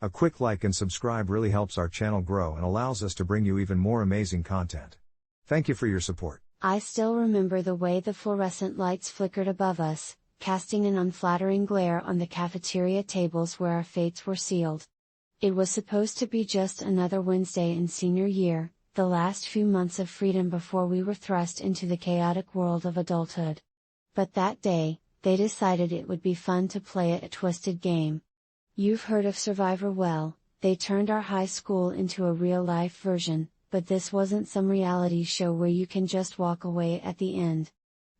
A quick like and subscribe really helps our channel grow and allows us to bring you even more amazing content. Thank you for your support. I still remember the way the fluorescent lights flickered above us, casting an unflattering glare on the cafeteria tables where our fates were sealed. It was supposed to be just another Wednesday in senior year, the last few months of freedom before we were thrust into the chaotic world of adulthood. But that day, they decided it would be fun to play a twisted game. You've heard of Survivor. Well, they turned our high school into a real-life version, but this wasn't some reality show where you can just walk away at the end.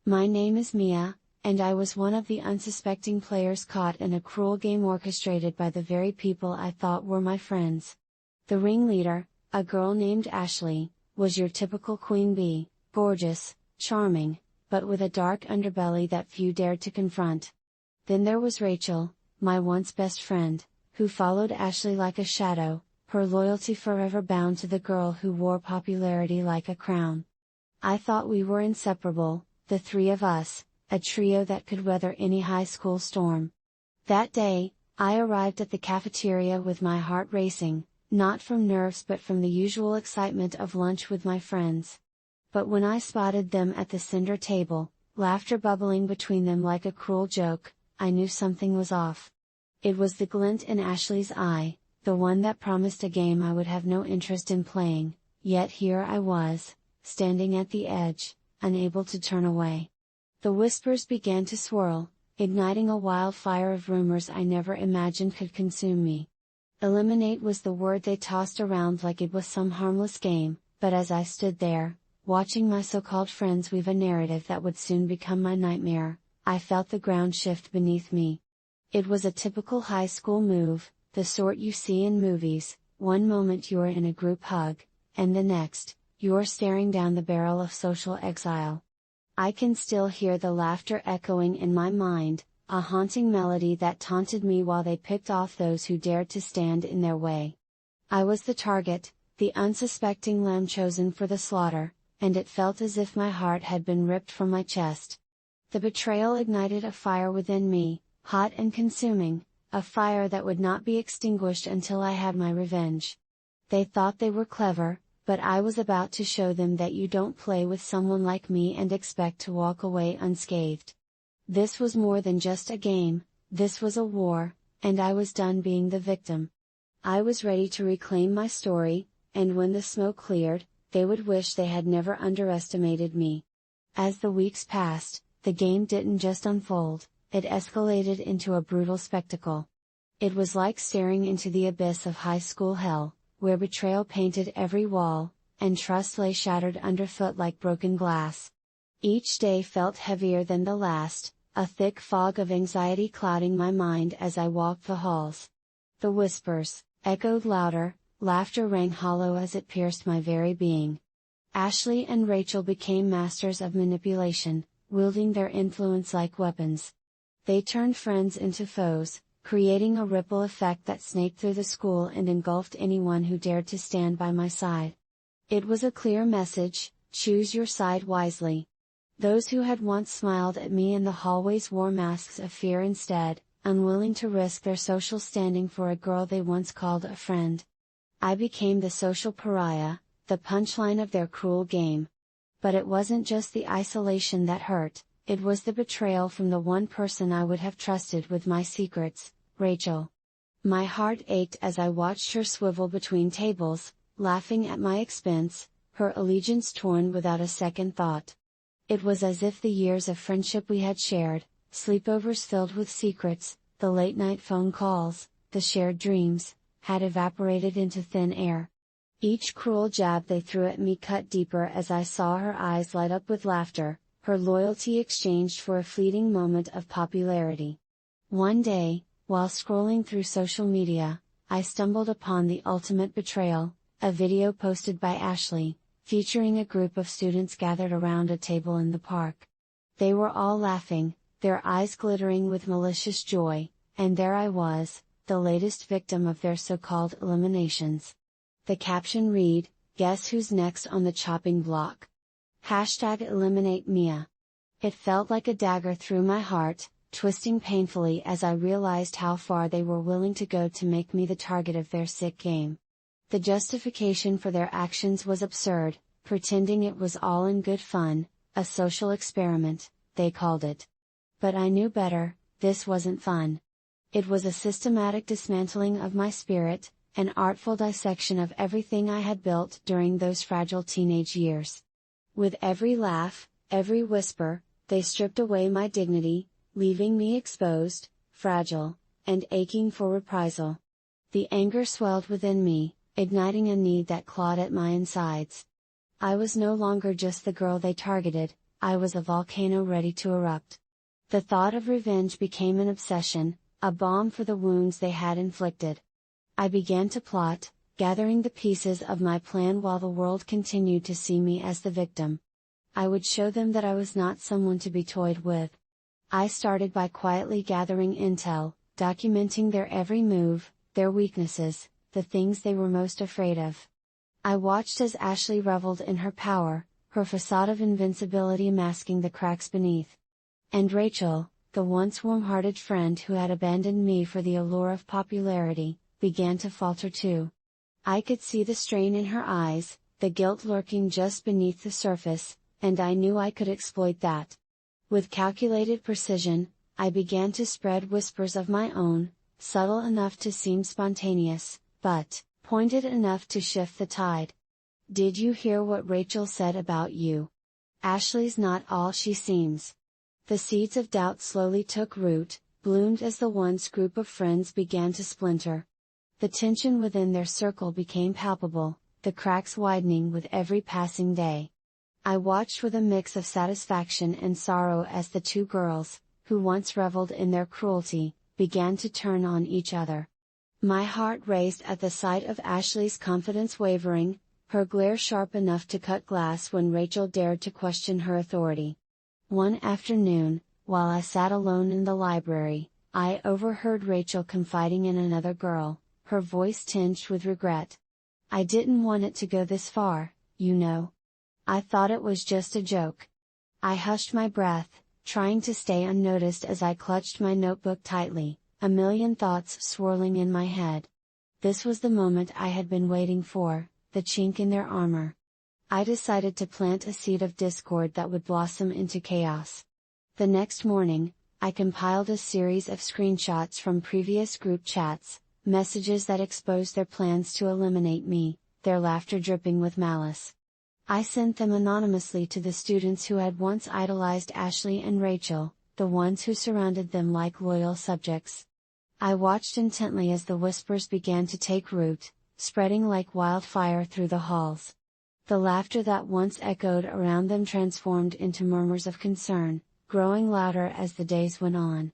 My name is Mia, and I was one of the unsuspecting players caught in a cruel game orchestrated by the very people I thought were my friends. The ringleader, a girl named Ashley, was your typical queen bee, gorgeous, charming, but with a dark underbelly that few dared to confront. Then there was Rachel, my once best friend, who followed Ashley like a shadow, her loyalty forever bound to the girl who wore popularity like a crown. I thought we were inseparable, the three of us, a trio that could weather any high school storm. That day, I arrived at the cafeteria with my heart racing, not from nerves but from the usual excitement of lunch with my friends. But when I spotted them at the center table, laughter bubbling between them like a cruel joke, I knew something was off. It was the glint in Ashley's eye, the one that promised a game I would have no interest in playing, yet here I was, standing at the edge, unable to turn away. The whispers began to swirl, igniting a wildfire of rumors I never imagined could consume me. Eliminate was the word they tossed around like it was some harmless game, but as I stood there, watching my so-called friends weave a narrative that would soon become my nightmare, I felt the ground shift beneath me. It was a typical high school move, the sort you see in movies. One moment you're in a group hug, and the next, you're staring down the barrel of social exile. I can still hear the laughter echoing in my mind, a haunting melody that taunted me while they picked off those who dared to stand in their way. I was the target, the unsuspecting lamb chosen for the slaughter, and it felt as if my heart had been ripped from my chest. The betrayal ignited a fire within me, hot and consuming, a fire that would not be extinguished until I had my revenge. They thought they were clever, but I was about to show them that you don't play with someone like me and expect to walk away unscathed. This was more than just a game, this was a war, and I was done being the victim. I was ready to reclaim my story, and when the smoke cleared, they would wish they had never underestimated me. As the weeks passed, the game didn't just unfold, it escalated into a brutal spectacle. It was like staring into the abyss of high school hell, where betrayal painted every wall, and trust lay shattered underfoot like broken glass. Each day felt heavier than the last, a thick fog of anxiety clouding my mind as I walked the halls. The whispers echoed louder, laughter rang hollow as it pierced my very being. Ashley and Rachel became masters of manipulation, wielding their influence like weapons. They turned friends into foes, creating a ripple effect that snaked through the school and engulfed anyone who dared to stand by my side. It was a clear message: choose your side wisely. Those who had once smiled at me in the hallways wore masks of fear instead, unwilling to risk their social standing for a girl they once called a friend. I became the social pariah, the punchline of their cruel game. But it wasn't just the isolation that hurt, it was the betrayal from the one person I would have trusted with my secrets, Rachel. My heart ached as I watched her swivel between tables, laughing at my expense, her allegiance torn without a second thought. It was as if the years of friendship we had shared, sleepovers filled with secrets, the late-night phone calls, the shared dreams, had evaporated into thin air. Each cruel jab they threw at me cut deeper as I saw her eyes light up with laughter, her loyalty exchanged for a fleeting moment of popularity. One day, while scrolling through social media, I stumbled upon the ultimate betrayal, a video posted by Ashley, featuring a group of students gathered around a table in the park. They were all laughing, their eyes glittering with malicious joy, and there I was, the latest victim of their so-called eliminations. The caption read, "Guess who's next on the chopping block? #EliminateMia." It felt like a dagger through my heart, twisting painfully as I realized how far they were willing to go to make me the target of their sick game. The justification for their actions was absurd, pretending it was all in good fun, a social experiment, they called it. But I knew better, this wasn't fun. It was a systematic dismantling of my spirit, an artful dissection of everything I had built during those fragile teenage years. With every laugh, every whisper, they stripped away my dignity, leaving me exposed, fragile, and aching for reprisal. The anger swelled within me, igniting a need that clawed at my insides. I was no longer just the girl they targeted, I was a volcano ready to erupt. The thought of revenge became an obsession, a balm for the wounds they had inflicted. I began to plot, gathering the pieces of my plan while the world continued to see me as the victim. I would show them that I was not someone to be toyed with. I started by quietly gathering intel, documenting their every move, their weaknesses, the things they were most afraid of. I watched as Ashley reveled in her power, her facade of invincibility masking the cracks beneath. And Rachel, the once warm-hearted friend who had abandoned me for the allure of popularity, began to falter too. I could see the strain in her eyes, the guilt lurking just beneath the surface, and I knew I could exploit that. With calculated precision, I began to spread whispers of my own, subtle enough to seem spontaneous, but pointed enough to shift the tide. Did you hear what Rachel said about you? Ashley's not all she seems. The seeds of doubt slowly took root, bloomed as the once group of friends began to splinter. The tension within their circle became palpable, the cracks widening with every passing day. I watched with a mix of satisfaction and sorrow as the two girls, who once reveled in their cruelty, began to turn on each other. My heart raced at the sight of Ashley's confidence wavering, her glare sharp enough to cut glass when Rachel dared to question her authority. One afternoon, while I sat alone in the library, I overheard Rachel confiding in another girl, her voice tinged with regret. I didn't want it to go this far, you know. I thought it was just a joke. I hushed my breath, trying to stay unnoticed as I clutched my notebook tightly, a million thoughts swirling in my head. This was the moment I had been waiting for, the chink in their armor. I decided to plant a seed of discord that would blossom into chaos. The next morning, I compiled a series of screenshots from previous group chats, messages that exposed their plans to eliminate me, their laughter dripping with malice. I sent them anonymously to the students who had once idolized Ashley and Rachel, the ones who surrounded them like loyal subjects. I watched intently as the whispers began to take root, spreading like wildfire through the halls. The laughter that once echoed around them transformed into murmurs of concern, growing louder as the days went on.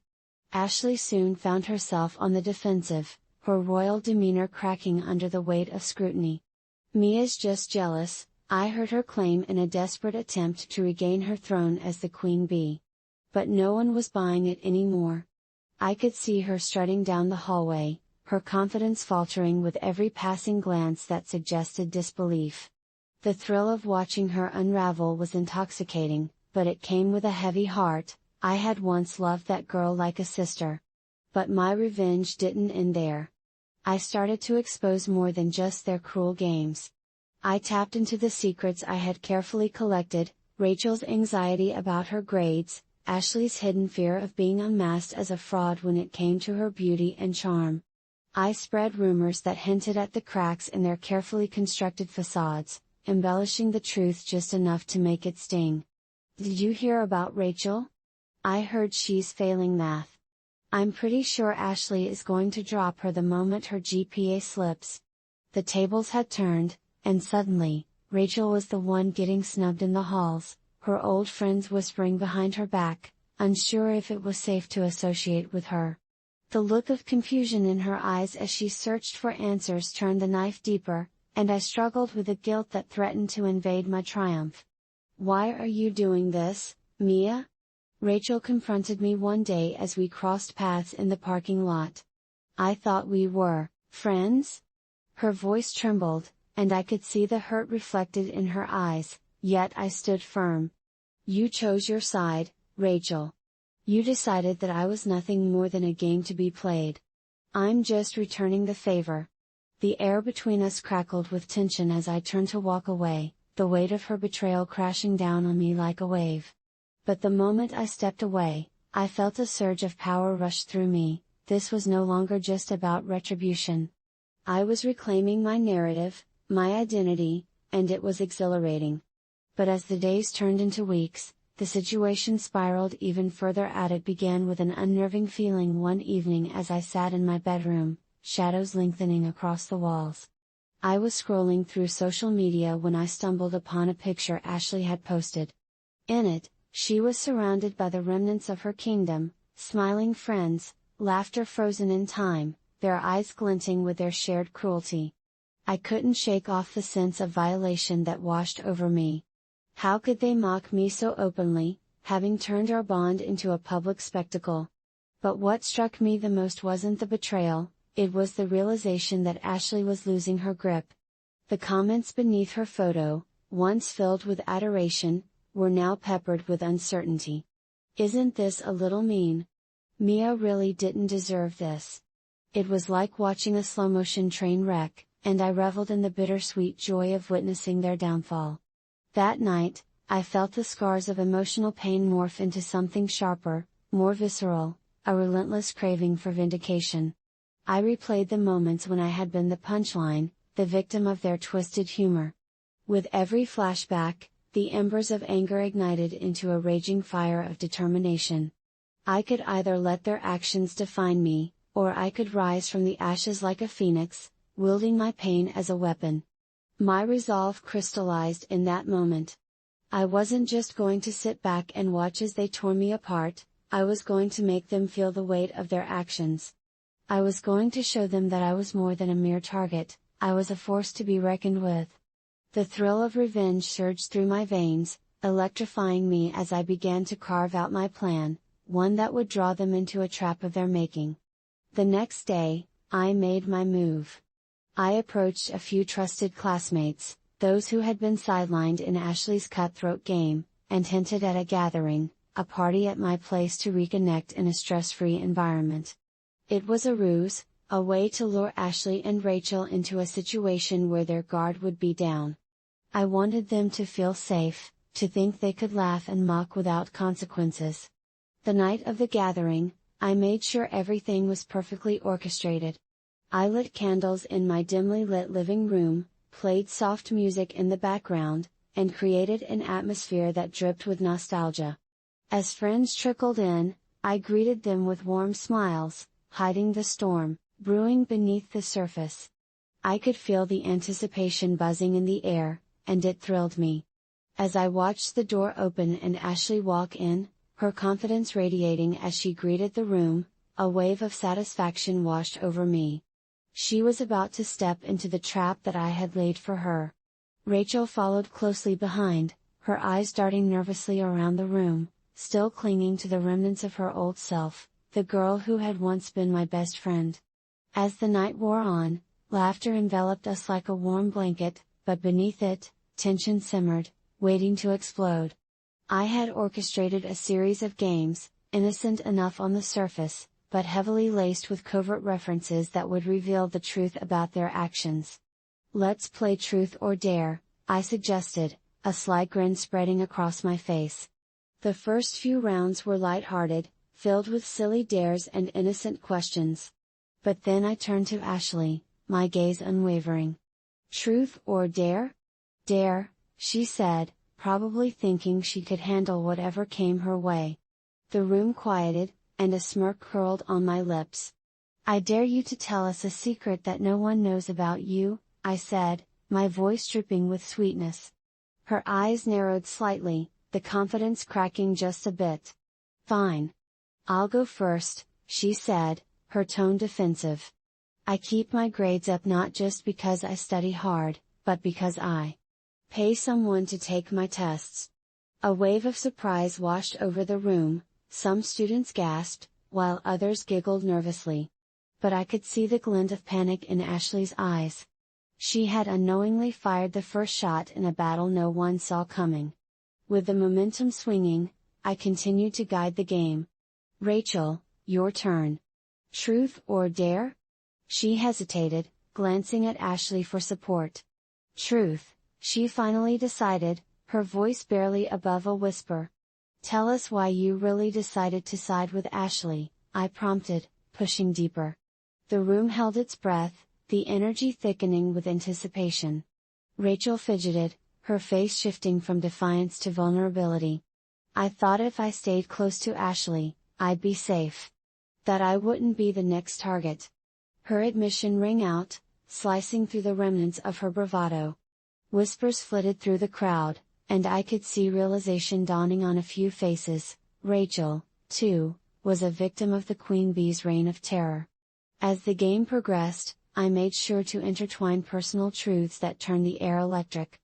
Ashley soon found herself on the defensive, her royal demeanor cracking under the weight of scrutiny. "Mia's just jealous," I heard her claim in a desperate attempt to regain her throne as the queen bee. But no one was buying it anymore. I could see her strutting down the hallway, her confidence faltering with every passing glance that suggested disbelief. The thrill of watching her unravel was intoxicating, but it came with a heavy heart. I had once loved that girl like a sister. But my revenge didn't end there. I started to expose more than just their cruel games. I tapped into the secrets I had carefully collected, Rachel's anxiety about her grades, Ashley's hidden fear of being unmasked as a fraud when it came to her beauty and charm. I spread rumors that hinted at the cracks in their carefully constructed facades, embellishing the truth just enough to make it sting. "Did you hear about Rachel? I heard she's failing math. I'm pretty sure Ashley is going to drop her the moment her GPA slips." The tables had turned, and suddenly, Rachel was the one getting snubbed in the halls, her old friends whispering behind her back, unsure if it was safe to associate with her. The look of confusion in her eyes as she searched for answers turned the knife deeper, and I struggled with the guilt that threatened to invade my triumph. "Why are you doing this, Mia?" Rachel confronted me one day as we crossed paths in the parking lot. "I thought we were friends?" Her voice trembled, and I could see the hurt reflected in her eyes, yet I stood firm. "You chose your side, Rachel. You decided that I was nothing more than a game to be played. I'm just returning the favor. The air between us crackled with tension as I turned to walk away, the weight of her betrayal crashing down on me like a wave. But the moment I stepped away, I felt a surge of power rush through me. This was no longer just about retribution. I was reclaiming my narrative, my identity, and it was exhilarating. But as the days turned into weeks, the situation spiraled even further. It began with an unnerving feeling one evening as I sat in my bedroom, shadows lengthening across the walls. I was scrolling through social media when I stumbled upon a picture Ashley had posted. In it, she was surrounded by the remnants of her kingdom, smiling friends, laughter frozen in time, their eyes glinting with their shared cruelty. I couldn't shake off the sense of violation that washed over me. How could they mock me so openly, having turned our bond into a public spectacle? But what struck me the most wasn't the betrayal, it was the realization that Ashley was losing her grip. The comments beneath her photo, once filled with adoration, were now peppered with uncertainty. Isn't this a little mean? Mia really didn't deserve this. It was like watching a slow-motion train wreck, and I reveled in the bittersweet joy of witnessing their downfall. That night, I felt the scars of emotional pain morph into something sharper, more visceral, a relentless craving for vindication. I replayed the moments when I had been the punchline, the victim of their twisted humor. With every flashback, the embers of anger ignited into a raging fire of determination. I could either let their actions define me, or I could rise from the ashes like a phoenix, wielding my pain as a weapon. My resolve crystallized in that moment. I wasn't just going to sit back and watch as they tore me apart, I was going to make them feel the weight of their actions. I was going to show them that I was more than a mere target, I was a force to be reckoned with. The thrill of revenge surged through my veins, electrifying me as I began to carve out my plan, one that would draw them into a trap of their making. The next day, I made my move. I approached a few trusted classmates, those who had been sidelined in Ashley's cutthroat game, and hinted at a gathering, a party at my place to reconnect in a stress-free environment. It was a ruse, a way to lure Ashley and Rachel into a situation where their guard would be down. I wanted them to feel safe, to think they could laugh and mock without consequences. The night of the gathering, I made sure everything was perfectly orchestrated. I lit candles in my dimly lit living room, played soft music in the background, and created an atmosphere that dripped with nostalgia. As friends trickled in, I greeted them with warm smiles, hiding the storm, brewing beneath the surface. I could feel the anticipation buzzing in the air, and it thrilled me. As I watched the door open and Ashley walk in, her confidence radiating as she greeted the room, a wave of satisfaction washed over me. She was about to step into the trap that I had laid for her. Rachel followed closely behind, her eyes darting nervously around the room, still clinging to the remnants of her old self, the girl who had once been my best friend. As the night wore on, laughter enveloped us like a warm blanket, but beneath it, tension simmered, waiting to explode. I had orchestrated a series of games, innocent enough on the surface, but heavily laced with covert references that would reveal the truth about their actions. "Let's play truth or dare," I suggested, a sly grin spreading across my face. The first few rounds were light-hearted, filled with silly dares and innocent questions. But then I turned to Ashley, my gaze unwavering. "Truth or dare?" "Dare," she said, probably thinking she could handle whatever came her way. The room quieted, and a smirk curled on my lips. "I dare you to tell us a secret that no one knows about you," I said, my voice dripping with sweetness. Her eyes narrowed slightly, the confidence cracking just a bit. "Fine. I'll go first," she said, her tone defensive. "I keep my grades up not just because I study hard, but because I pay someone to take my tests." A wave of surprise washed over the room, some students gasped, while others giggled nervously. But I could see the glint of panic in Ashley's eyes. She had unknowingly fired the first shot in a battle no one saw coming. With the momentum swinging, I continued to guide the game. Rachel, your turn. Truth or dare? She hesitated, glancing at Ashley for support. Truth, she finally decided, her voice barely above a whisper. Tell us why you really decided to side with Ashley, I prompted, pushing deeper. The room held its breath, the energy thickening with anticipation. Rachel fidgeted, her face shifting from defiance to vulnerability. I thought if I stayed close to Ashley, I'd be safe. That I wouldn't be the next target. Her admission rang out, slicing through the remnants of her bravado. Whispers flitted through the crowd, and I could see realization dawning on a few faces. Rachel, too, was a victim of the Queen Bee's reign of terror. As the game progressed, I made sure to intertwine personal truths that turned the air electric.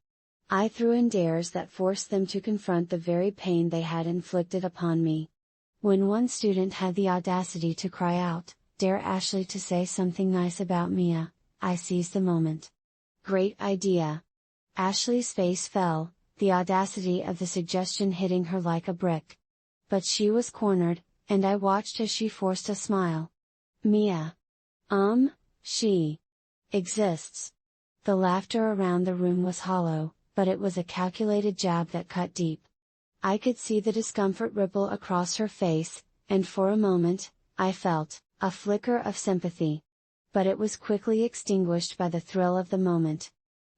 I threw in dares that forced them to confront the very pain they had inflicted upon me. When one student had the audacity to cry out, "Dare Ashley to say something nice about Mia," I seized the moment. Great idea. Ashley's face fell, the audacity of the suggestion hitting her like a brick. But she was cornered, and I watched as she forced a smile. Mia. She exists. The laughter around the room was hollow, but it was a calculated jab that cut deep. I could see the discomfort ripple across her face, and for a moment, I felt a flicker of sympathy. But it was quickly extinguished by the thrill of the moment.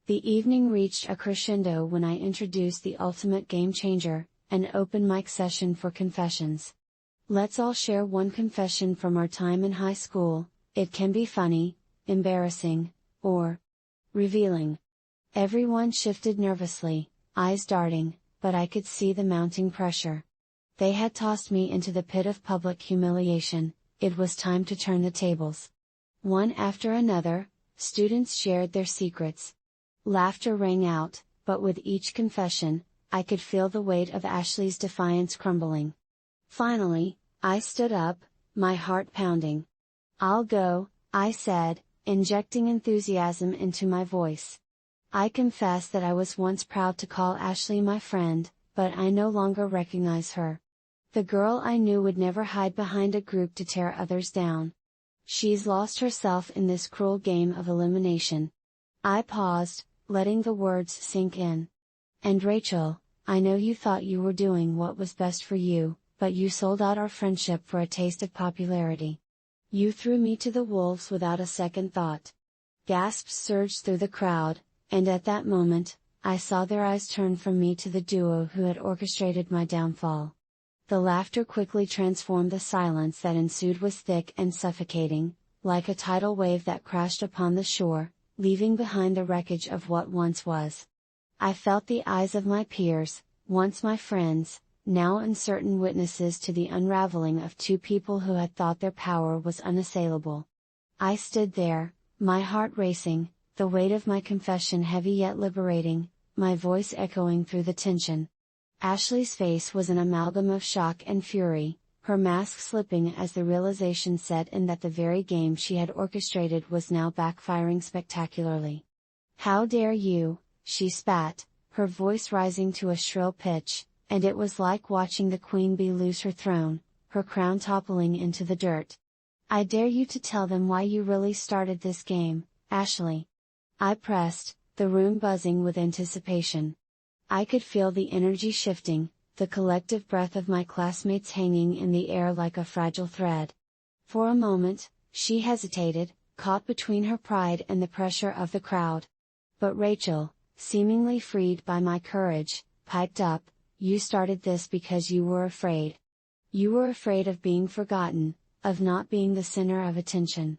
The evening reached a crescendo when I introduced the ultimate game changer, an open mic session for confessions. Let's all share one confession from our time in high school. It can be funny, embarrassing, or revealing. Everyone shifted nervously, eyes darting, but I could see the mounting pressure. They had tossed me into the pit of public humiliation, it was time to turn the tables. One after another, students shared their secrets. Laughter rang out, but with each confession, I could feel the weight of Ashley's defiance crumbling. Finally, I stood up, my heart pounding. I'll go, I said, injecting enthusiasm into my voice. I confess that I was once proud to call Ashley my friend, but I no longer recognize her. The girl I knew would never hide behind a group to tear others down. She's lost herself in this cruel game of elimination. I paused, letting the words sink in. And Rachel, I know you thought you were doing what was best for you, but you sold out our friendship for a taste of popularity. You threw me to the wolves without a second thought. Gasps surged through the crowd, and at that moment, I saw their eyes turn from me to the duo who had orchestrated my downfall. The laughter quickly transformed the silence that ensued was thick and suffocating, like a tidal wave that crashed upon the shore, leaving behind the wreckage of what once was. I felt the eyes of my peers, once my friends, now uncertain witnesses to the unraveling of two people who had thought their power was unassailable. I stood there, my heart racing, the weight of my confession heavy yet liberating, my voice echoing through the tension. Ashley's face was an amalgam of shock and fury, her mask slipping as the realization set in that the very game she had orchestrated was now backfiring spectacularly. "How dare you," she spat, her voice rising to a shrill pitch, and it was like watching the queen bee lose her throne, her crown toppling into the dirt. "I dare you to tell them why you really started this game, Ashley." I pressed, the room buzzing with anticipation. I could feel the energy shifting, the collective breath of my classmates hanging in the air like a fragile thread. For a moment, she hesitated, caught between her pride and the pressure of the crowd. But Rachel, seemingly freed by my courage, piped up, "You started this because you were afraid. You were afraid of being forgotten, of not being the center of attention."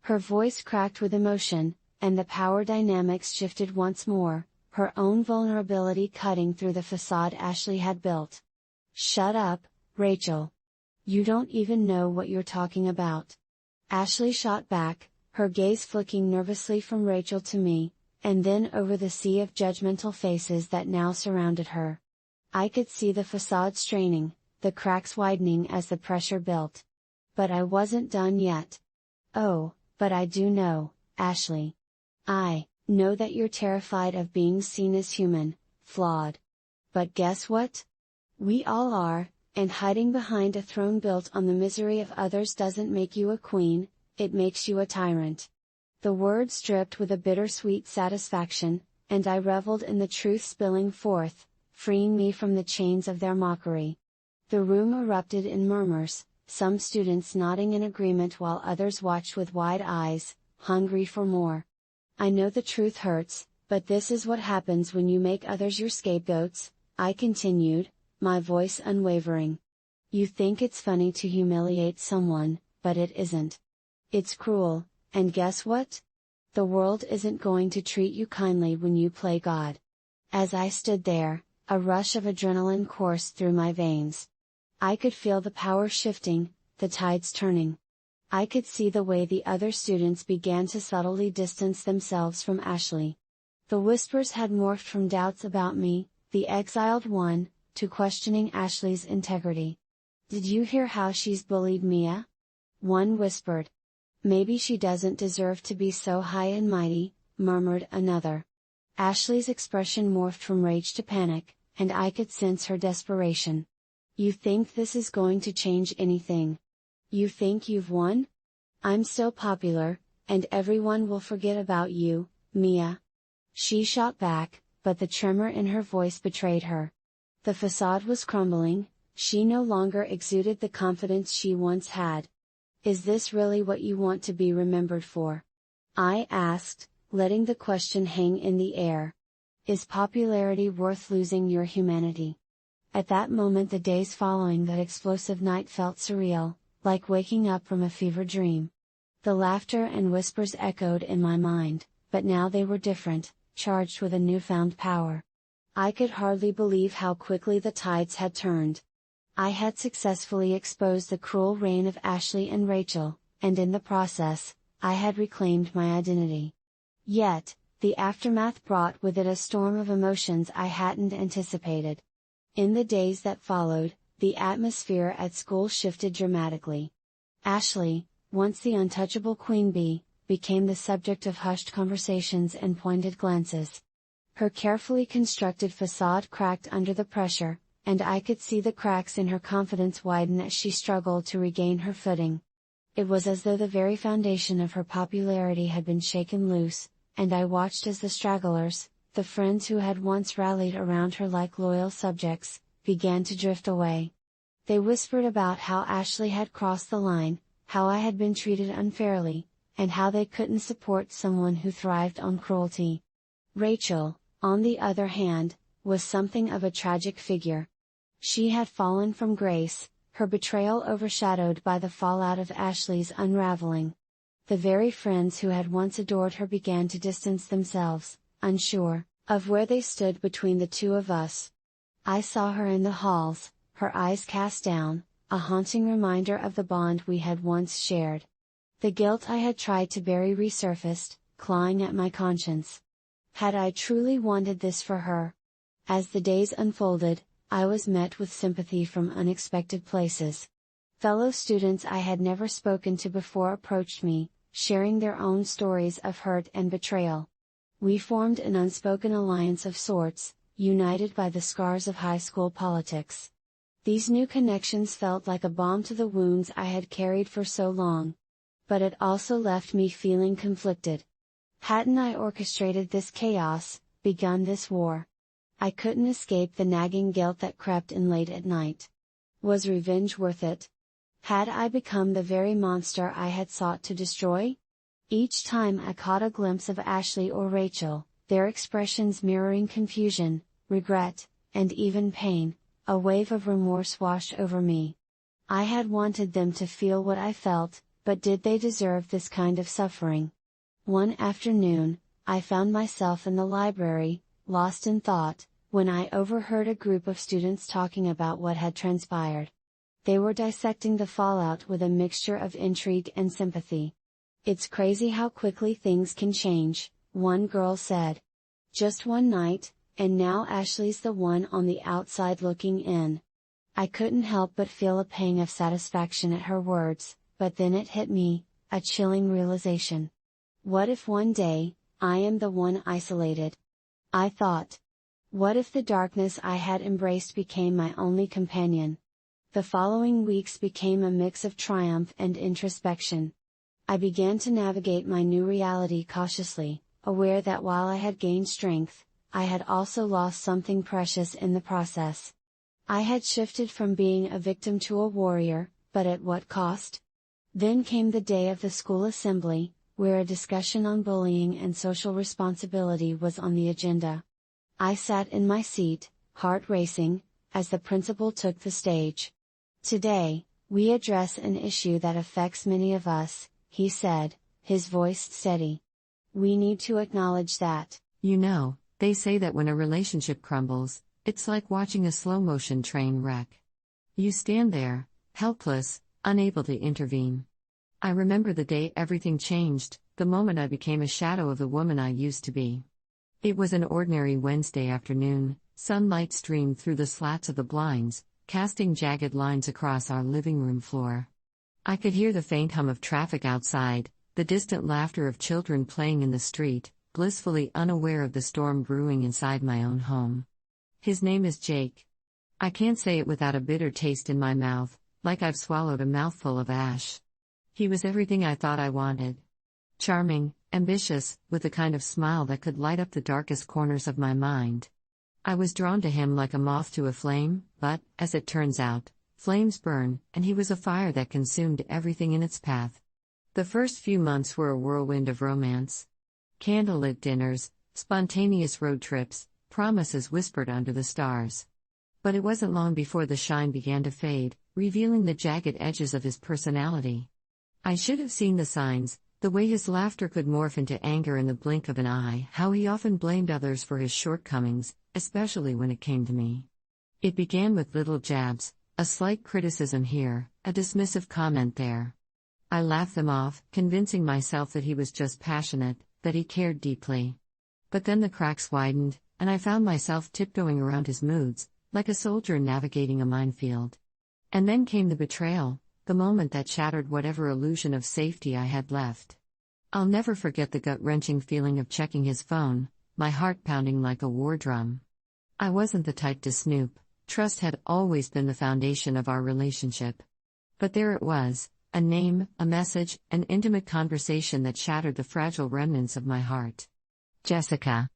Her voice cracked with emotion, and the power dynamics shifted once more, her own vulnerability cutting through the facade Ashley had built. "Shut up, Rachel. You don't even know what you're talking about." Ashley shot back, her gaze flicking nervously from Rachel to me, and then over the sea of judgmental faces that now surrounded her. I could see the facade straining, the cracks widening as the pressure built. But I wasn't done yet. "Oh, but I do know, Ashley. I know that you're terrified of being seen as human, flawed. But guess what? We all are, And hiding behind a throne built on the misery of others doesn't make you a queen, it makes you a tyrant. The words dripped with a bittersweet satisfaction, and I reveled in the truth spilling forth, freeing me from the chains of their mockery. The room erupted in murmurs, some students nodding in agreement while others watched with wide eyes, hungry for more. I know the truth hurts, but this is what happens when you make others your scapegoats, I continued, my voice unwavering. You think it's funny to humiliate someone, but it isn't. It's cruel, and guess what? The world isn't going to treat you kindly when you play God. As I stood there, a rush of adrenaline coursed through my veins. I could feel the power shifting, the tides turning. I could see the way the other students began to subtly distance themselves from Ashley. The whispers had morphed from doubts about me, the exiled one, to questioning Ashley's integrity. Did you hear how she's bullied Mia? One whispered. Maybe she doesn't deserve to be so high and mighty, murmured another. Ashley's expression morphed from rage to panic, and I could sense her desperation. You think this is going to change anything? You think you've won? I'm still popular, and everyone will forget about you, Mia. She shot back, but the tremor in her voice betrayed her. The facade was crumbling, she no longer exuded the confidence she once had. Is this really what you want to be remembered for? I asked, letting the question hang in the air. Is popularity worth losing your humanity? At that moment the days following that explosive night felt surreal, like waking up from a fever dream. The laughter and whispers echoed in my mind, but now they were different, charged with a newfound power. I could hardly believe how quickly the tides had turned. I had successfully exposed the cruel reign of Ashley and Rachel, and in the process, I had reclaimed my identity. Yet, the aftermath brought with it a storm of emotions I hadn't anticipated. In the days that followed, the atmosphere at school shifted dramatically. Ashley, once the untouchable queen bee, became the subject of hushed conversations and pointed glances. Her carefully constructed facade cracked under the pressure, and I could see the cracks in her confidence widen as she struggled to regain her footing. It was as though the very foundation of her popularity had been shaken loose, and I watched as the stragglers, the friends who had once rallied around her like loyal subjects, began to drift away. They whispered about how Ashley had crossed the line, how I had been treated unfairly, and how they couldn't support someone who thrived on cruelty. Rachel, on the other hand, was something of a tragic figure. She had fallen from grace, her betrayal overshadowed by the fallout of Ashley's unraveling. The very friends who had once adored her began to distance themselves, unsure of where they stood between the two of us. I saw her in the halls, her eyes cast down, a haunting reminder of the bond we had once shared. The guilt I had tried to bury resurfaced, clawing at my conscience. Had I truly wanted this for her? As the days unfolded, I was met with sympathy from unexpected places. Fellow students I had never spoken to before approached me, sharing their own stories of hurt and betrayal. We formed an unspoken alliance of sorts, united by the scars of high school politics. These new connections felt like a balm to the wounds I had carried for so long. But it also left me feeling conflicted. Hadn't I orchestrated this chaos, begun this war? I couldn't escape the nagging guilt that crept in late at night. Was revenge worth it? Had I become the very monster I had sought to destroy? Each time I caught a glimpse of Ashley or Rachel, their expressions mirroring confusion, regret, and even pain, a wave of remorse washed over me. I had wanted them to feel what I felt, but did they deserve this kind of suffering? One afternoon, I found myself in the library, lost in thought, when I overheard a group of students talking about what had transpired. They were dissecting the fallout with a mixture of intrigue and sympathy. It's crazy how quickly things can change, one girl said. Just one night, and now Ashley's the one on the outside looking in. I couldn't help but feel a pang of satisfaction at her words, but then it hit me, a chilling realization. What if one day, I am the one isolated? I thought. What if the darkness I had embraced became my only companion? The following weeks became a mix of triumph and introspection. I began to navigate my new reality cautiously, aware that while I had gained strength, I had also lost something precious in the process. I had shifted from being a victim to a warrior, but at what cost? Then came the day of the school assembly, where a discussion on bullying and social responsibility was on the agenda. I sat in my seat, heart racing, as the principal took the stage. "Today, we address an issue that affects many of us," he said, his voice steady. "We need to acknowledge that, They say that when a relationship crumbles, it's like watching a slow-motion train wreck. You stand there, helpless, unable to intervene. I remember the day everything changed, the moment I became a shadow of the woman I used to be. It was an ordinary Wednesday afternoon, sunlight streamed through the slats of the blinds, casting jagged lines across our living room floor. I could hear the faint hum of traffic outside, the distant laughter of children playing in the street, blissfully unaware of the storm brewing inside my own home. His name is Jake. I can't say it without a bitter taste in my mouth, like I've swallowed a mouthful of ash. He was everything I thought I wanted. Charming, ambitious, with the kind of smile that could light up the darkest corners of my mind. I was drawn to him like a moth to a flame, but, as it turns out, flames burn, and he was a fire that consumed everything in its path. The first few months were a whirlwind of romance. Candlelit dinners, spontaneous road trips, promises whispered under the stars. But it wasn't long before the shine began to fade, revealing the jagged edges of his personality. I should have seen the signs, the way his laughter could morph into anger in the blink of an eye, how he often blamed others for his shortcomings, especially when it came to me. It began with little jabs, a slight criticism here, a dismissive comment there. I laughed them off, convincing myself that he was just passionate, that he cared deeply. But then the cracks widened, and I found myself tiptoeing around his moods, like a soldier navigating a minefield. And then came the betrayal, the moment that shattered whatever illusion of safety I had left. I'll never forget the gut-wrenching feeling of checking his phone, my heart pounding like a war drum. I wasn't the type to snoop. Trust had always been the foundation of our relationship. But there it was, a name, a message, an intimate conversation that shattered the fragile remnants of my heart. Jessica.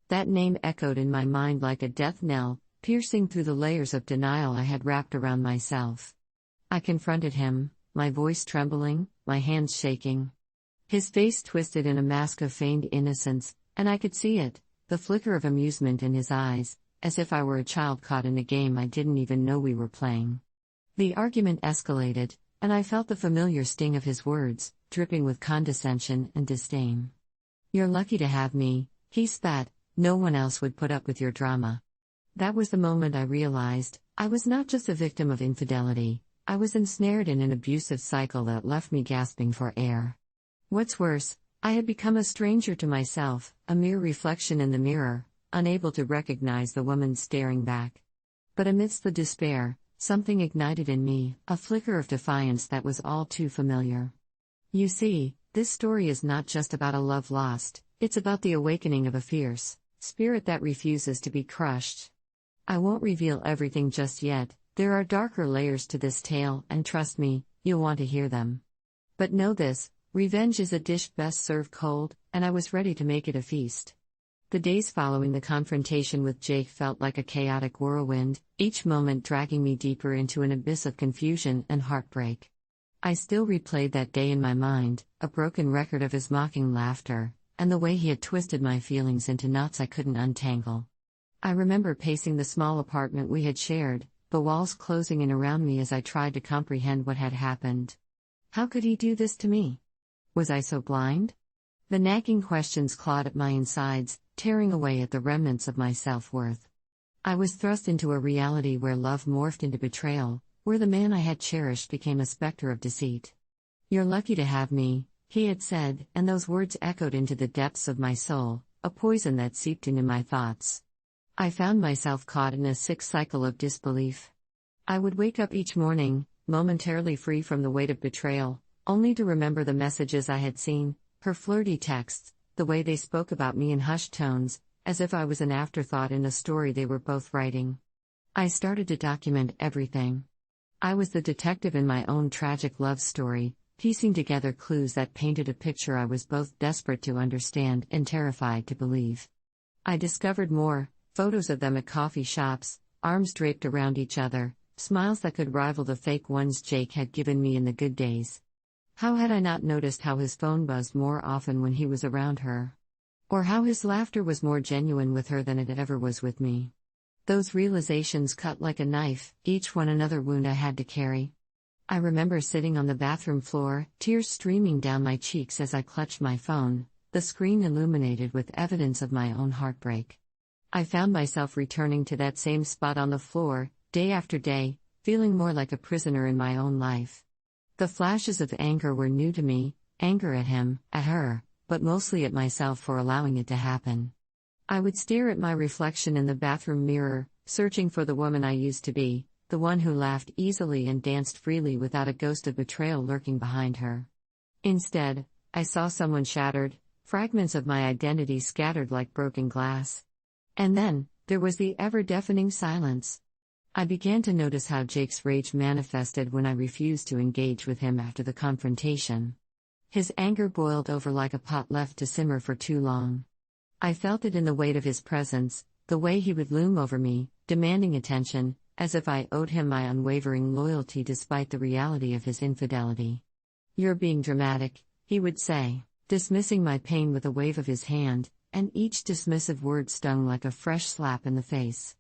That name echoed in my mind like a death knell, piercing through the layers of denial I had wrapped around myself. I confronted him, my voice trembling, my hands shaking. His face twisted in a mask of feigned innocence, and I could see it, the flicker of amusement in his eyes, as if I were a child caught in a game I didn't even know we were playing. The argument escalated, and I felt the familiar sting of his words, dripping with condescension and disdain. "You're lucky to have me," he spat, "no one else would put up with your drama." That was the moment I realized, I was not just a victim of infidelity, I was ensnared in an abusive cycle that left me gasping for air. What's worse, I had become a stranger to myself, a mere reflection in the mirror, unable to recognize the woman staring back. But amidst the despair, something ignited in me, a flicker of defiance that was all too familiar. You see, this story is not just about a love lost, it's about the awakening of a fierce spirit that refuses to be crushed. I won't reveal everything just yet, there are darker layers to this tale, and trust me, you'll want to hear them. But know this, revenge is a dish best served cold, and I was ready to make it a feast. The days following the confrontation with Jake felt like a chaotic whirlwind, each moment dragging me deeper into an abyss of confusion and heartbreak. I still replayed that day in my mind, a broken record of his mocking laughter, and the way he had twisted my feelings into knots I couldn't untangle. I remember pacing the small apartment we had shared, the walls closing in around me as I tried to comprehend what had happened. How could he do this to me? Was I so blind? The nagging questions clawed at my insides, tearing away at the remnants of my self-worth. I was thrust into a reality where love morphed into betrayal, where the man I had cherished became a specter of deceit. "You're lucky to have me," he had said, and those words echoed into the depths of my soul, a poison that seeped into my thoughts. I found myself caught in a sick cycle of disbelief. I would wake up each morning, momentarily free from the weight of betrayal, only to remember the messages I had seen, her flirty texts, the way they spoke about me in hushed tones, as if I was an afterthought in a story they were both writing. I started to document everything. I was the detective in my own tragic love story, piecing together clues that painted a picture I was both desperate to understand and terrified to believe. I discovered more photos of them at coffee shops, arms draped around each other, smiles that could rival the fake ones Jake had given me in the good days. How had I not noticed how his phone buzzed more often when he was around her? Or how his laughter was more genuine with her than it ever was with me? Those realizations cut like a knife, each one another wound I had to carry. I remember sitting on the bathroom floor, tears streaming down my cheeks as I clutched my phone, the screen illuminated with evidence of my own heartbreak. I found myself returning to that same spot on the floor, day after day, feeling more like a prisoner in my own life. The flashes of anger were new to me, anger at him, at her, but mostly at myself for allowing it to happen. I would stare at my reflection in the bathroom mirror, searching for the woman I used to be, the one who laughed easily and danced freely without a ghost of betrayal lurking behind her. Instead, I saw someone shattered, fragments of my identity scattered like broken glass. And then, there was the ever-deafening silence. I began to notice how Jake's rage manifested when I refused to engage with him after the confrontation. His anger boiled over like a pot left to simmer for too long. I felt it in the weight of his presence, the way he would loom over me, demanding attention, as if I owed him my unwavering loyalty despite the reality of his infidelity. "You're being dramatic," he would say, dismissing my pain with a wave of his hand, and each dismissive word stung like a fresh slap in the face.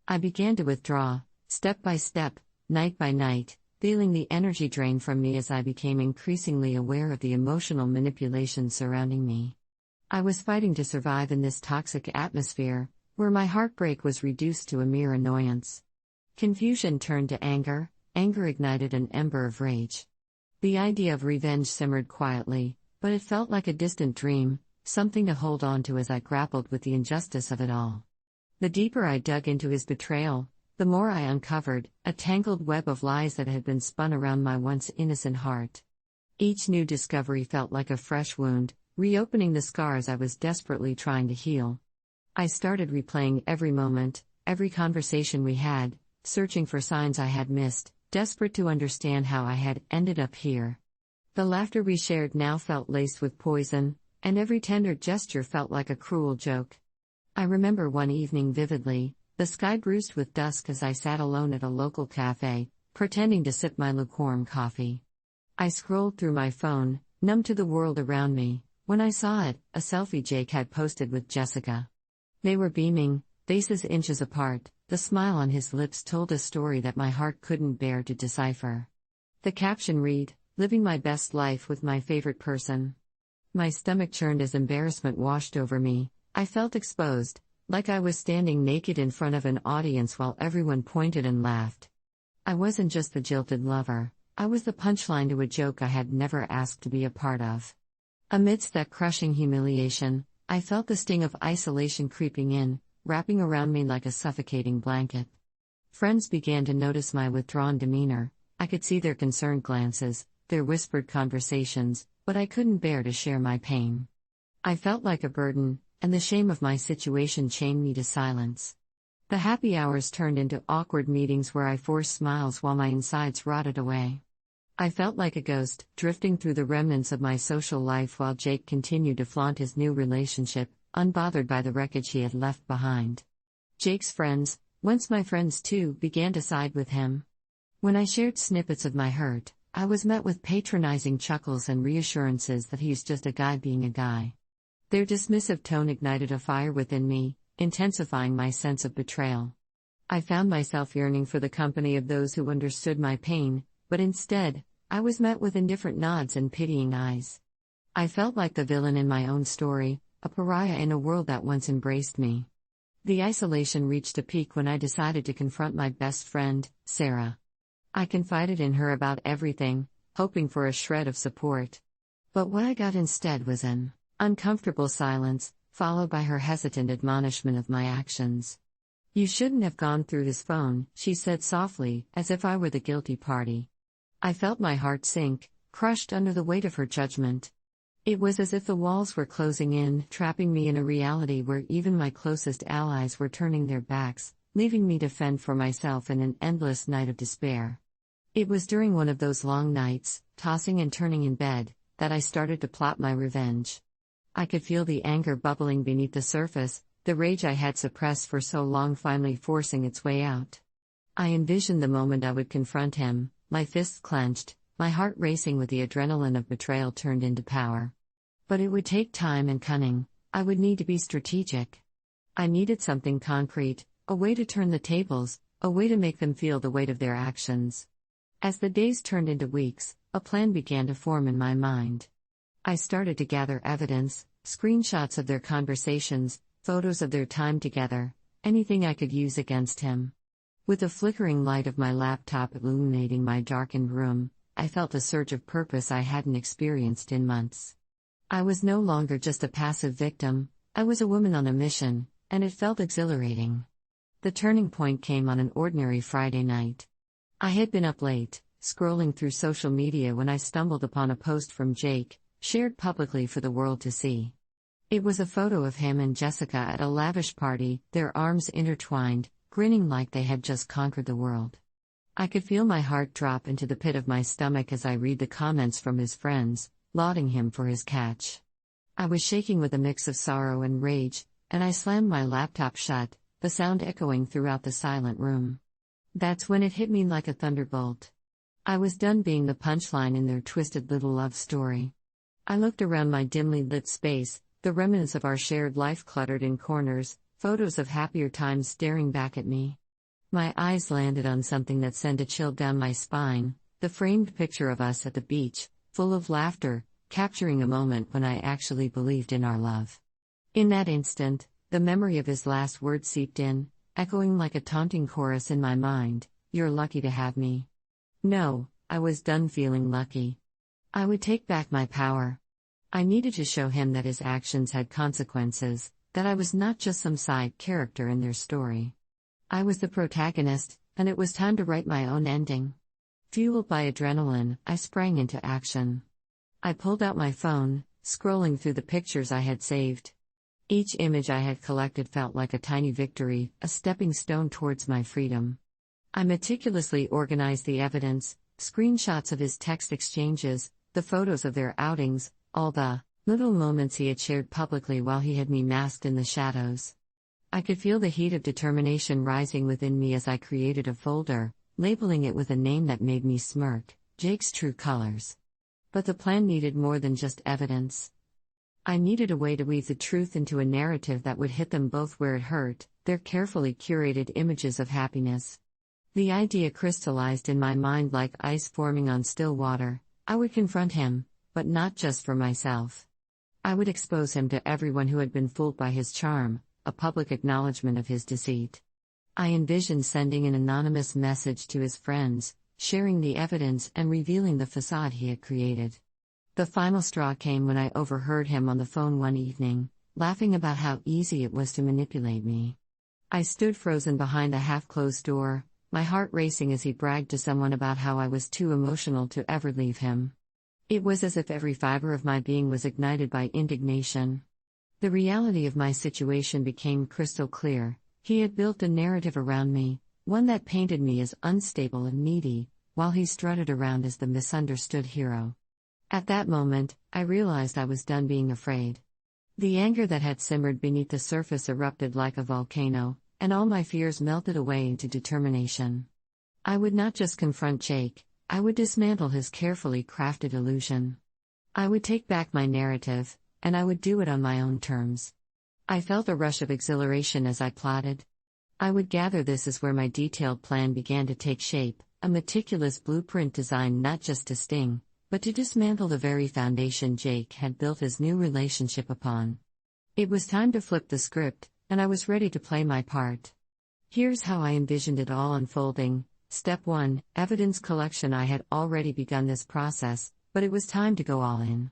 I began to withdraw, step by step, night by night, feeling the energy drain from me as I became increasingly aware of the emotional manipulation surrounding me. I was fighting to survive in this toxic atmosphere, where my heartbreak was reduced to a mere annoyance. Confusion turned to anger, anger ignited an ember of rage. The idea of revenge simmered quietly, but it felt like a distant dream, something to hold on to as I grappled with the injustice of it all. The deeper I dug into his betrayal, the more I uncovered, a tangled web of lies that had been spun around my once innocent heart. Each new discovery felt like a fresh wound, reopening the scars I was desperately trying to heal. I started replaying every moment, every conversation we had, searching for signs I had missed, desperate to understand how I had ended up here. The laughter we shared now felt laced with poison, and every tender gesture felt like a cruel joke. I remember one evening vividly, the sky bruised with dusk as I sat alone at a local cafe, pretending to sip my lukewarm coffee. I scrolled through my phone, numb to the world around me, when I saw it, a selfie Jake had posted with Jessica. They were beaming, faces inches apart, the smile on his lips told a story that my heart couldn't bear to decipher. The caption read, "Living my best life with my favorite person." My stomach churned as embarrassment washed over me. I felt exposed, like I was standing naked in front of an audience while everyone pointed and laughed. I wasn't just the jilted lover, I was the punchline to a joke I had never asked to be a part of. Amidst that crushing humiliation, I felt the sting of isolation creeping in, wrapping around me like a suffocating blanket. Friends began to notice my withdrawn demeanor. I could see their concerned glances, their whispered conversations, but I couldn't bear to share my pain. I felt like a burden, and the shame of my situation chained me to silence. The happy hours turned into awkward meetings where I forced smiles while my insides rotted away. I felt like a ghost, drifting through the remnants of my social life while Jake continued to flaunt his new relationship, unbothered by the wreckage he had left behind. Jake's friends, once my friends too, began to side with him. When I shared snippets of my hurt, I was met with patronizing chuckles and reassurances that he's just a guy being a guy. Their dismissive tone ignited a fire within me, intensifying my sense of betrayal. I found myself yearning for the company of those who understood my pain, but instead, I was met with indifferent nods and pitying eyes. I felt like the villain in my own story, a pariah in a world that once embraced me. The isolation reached a peak when I decided to confront my best friend, Sarah. I confided in her about everything, hoping for a shred of support. But what I got instead was an uncomfortable silence, followed by her hesitant admonishment of my actions. "You shouldn't have gone through his phone," she said softly, as if I were the guilty party. I felt my heart sink, crushed under the weight of her judgment. It was as if the walls were closing in, trapping me in a reality where even my closest allies were turning their backs, leaving me to fend for myself in an endless night of despair. It was during one of those long nights, tossing and turning in bed, that I started to plot my revenge. I could feel the anger bubbling beneath the surface, the rage I had suppressed for so long finally forcing its way out. I envisioned the moment I would confront him, my fists clenched, my heart racing with the adrenaline of betrayal turned into power. But it would take time and cunning. I would need to be strategic. I needed something concrete, a way to turn the tables, a way to make them feel the weight of their actions. As the days turned into weeks, a plan began to form in my mind. I started to gather evidence, screenshots of their conversations, photos of their time together, anything I could use against him. With the flickering light of my laptop illuminating my darkened room, I felt a surge of purpose I hadn't experienced in months. I was no longer just a passive victim, I was a woman on a mission, and it felt exhilarating. The turning point came on an ordinary Friday night. I had been up late, scrolling through social media when I stumbled upon a post from Jake, shared publicly for the world to see. It was a photo of him and Jessica at a lavish party, their arms intertwined, grinning like they had just conquered the world. I could feel my heart drop into the pit of my stomach as I read the comments from his friends, lauding him for his catch. I was shaking with a mix of sorrow and rage, and I slammed my laptop shut, the sound echoing throughout the silent room. That's when it hit me like a thunderbolt. I was done being the punchline in their twisted little love story. I looked around my dimly lit space, the remnants of our shared life cluttered in corners, photos of happier times staring back at me. My eyes landed on something that sent a chill down my spine, the framed picture of us at the beach, full of laughter, capturing a moment when I actually believed in our love. In that instant, the memory of his last words seeped in, echoing like a taunting chorus in my mind, "You're lucky to have me." No, I was done feeling lucky. I would take back my power. I needed to show him that his actions had consequences, that I was not just some side character in their story. I was the protagonist, and it was time to write my own ending. Fueled by adrenaline, I sprang into action. I pulled out my phone, scrolling through the pictures I had saved. Each image I had collected felt like a tiny victory, a stepping stone towards my freedom. I meticulously organized the evidence, screenshots of his text exchanges, the photos of their outings, all the little moments he had shared publicly while he had me masked in the shadows. I could feel the heat of determination rising within me as I created a folder, labeling it with a name that made me smirk, Jake's True Colors. But the plan needed more than just evidence. I needed a way to weave the truth into a narrative that would hit them both where it hurt, their carefully curated images of happiness. The idea crystallized in my mind like ice forming on still water. I would confront him, but not just for myself. I would expose him to everyone who had been fooled by his charm, a public acknowledgement of his deceit. I envisioned sending an anonymous message to his friends, sharing the evidence and revealing the facade he had created. The final straw came when I overheard him on the phone one evening, laughing about how easy it was to manipulate me. I stood frozen behind the half-closed door, my heart racing as he bragged to someone about how I was too emotional to ever leave him. It was as if every fiber of my being was ignited by indignation. The reality of my situation became crystal clear. He had built a narrative around me, one that painted me as unstable and needy, while he strutted around as the misunderstood hero. At that moment, I realized I was done being afraid. The anger that had simmered beneath the surface erupted like a volcano, and all my fears melted away into determination. I would not just confront Jake, I would dismantle his carefully crafted illusion. I would take back my narrative, and I would do it on my own terms. I felt a rush of exhilaration as I plotted. I would gather this is where my detailed plan began to take shape, a meticulous blueprint designed not just to sting, but to dismantle the very foundation Jake had built his new relationship upon. It was time to flip the script, and I was ready to play my part. Here's how I envisioned it all unfolding. Step 1, evidence collection. I had already begun this process, but it was time to go all in.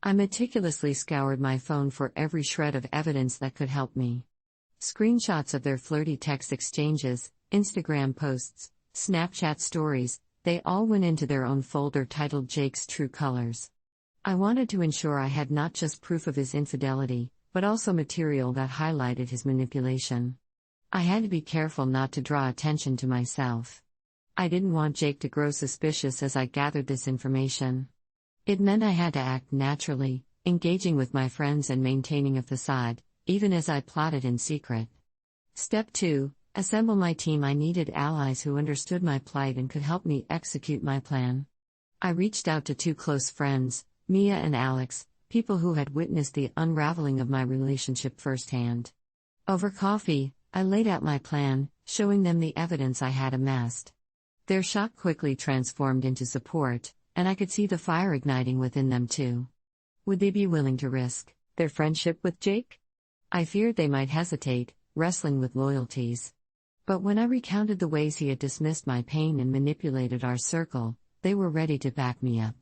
I meticulously scoured my phone for every shred of evidence that could help me. Screenshots of their flirty text exchanges, Instagram posts, Snapchat stories, they all went into their own folder titled Jake's True Colors. I wanted to ensure I had not just proof of his infidelity, but also material that highlighted his manipulation. I had to be careful not to draw attention to myself. I didn't want Jake to grow suspicious as I gathered this information. It meant I had to act naturally, engaging with my friends and maintaining a facade, even as I plotted in secret. Step 2: assemble my team. I needed allies who understood my plight and could help me execute my plan. I reached out to 2 close friends, Mia and Alex, people who had witnessed the unraveling of my relationship firsthand. Over coffee, I laid out my plan, showing them the evidence I had amassed. Their shock quickly transformed into support, and I could see the fire igniting within them too. Would they be willing to risk their friendship with Jake? I feared they might hesitate, wrestling with loyalties. But when I recounted the ways he had dismissed my pain and manipulated our circle, they were ready to back me up.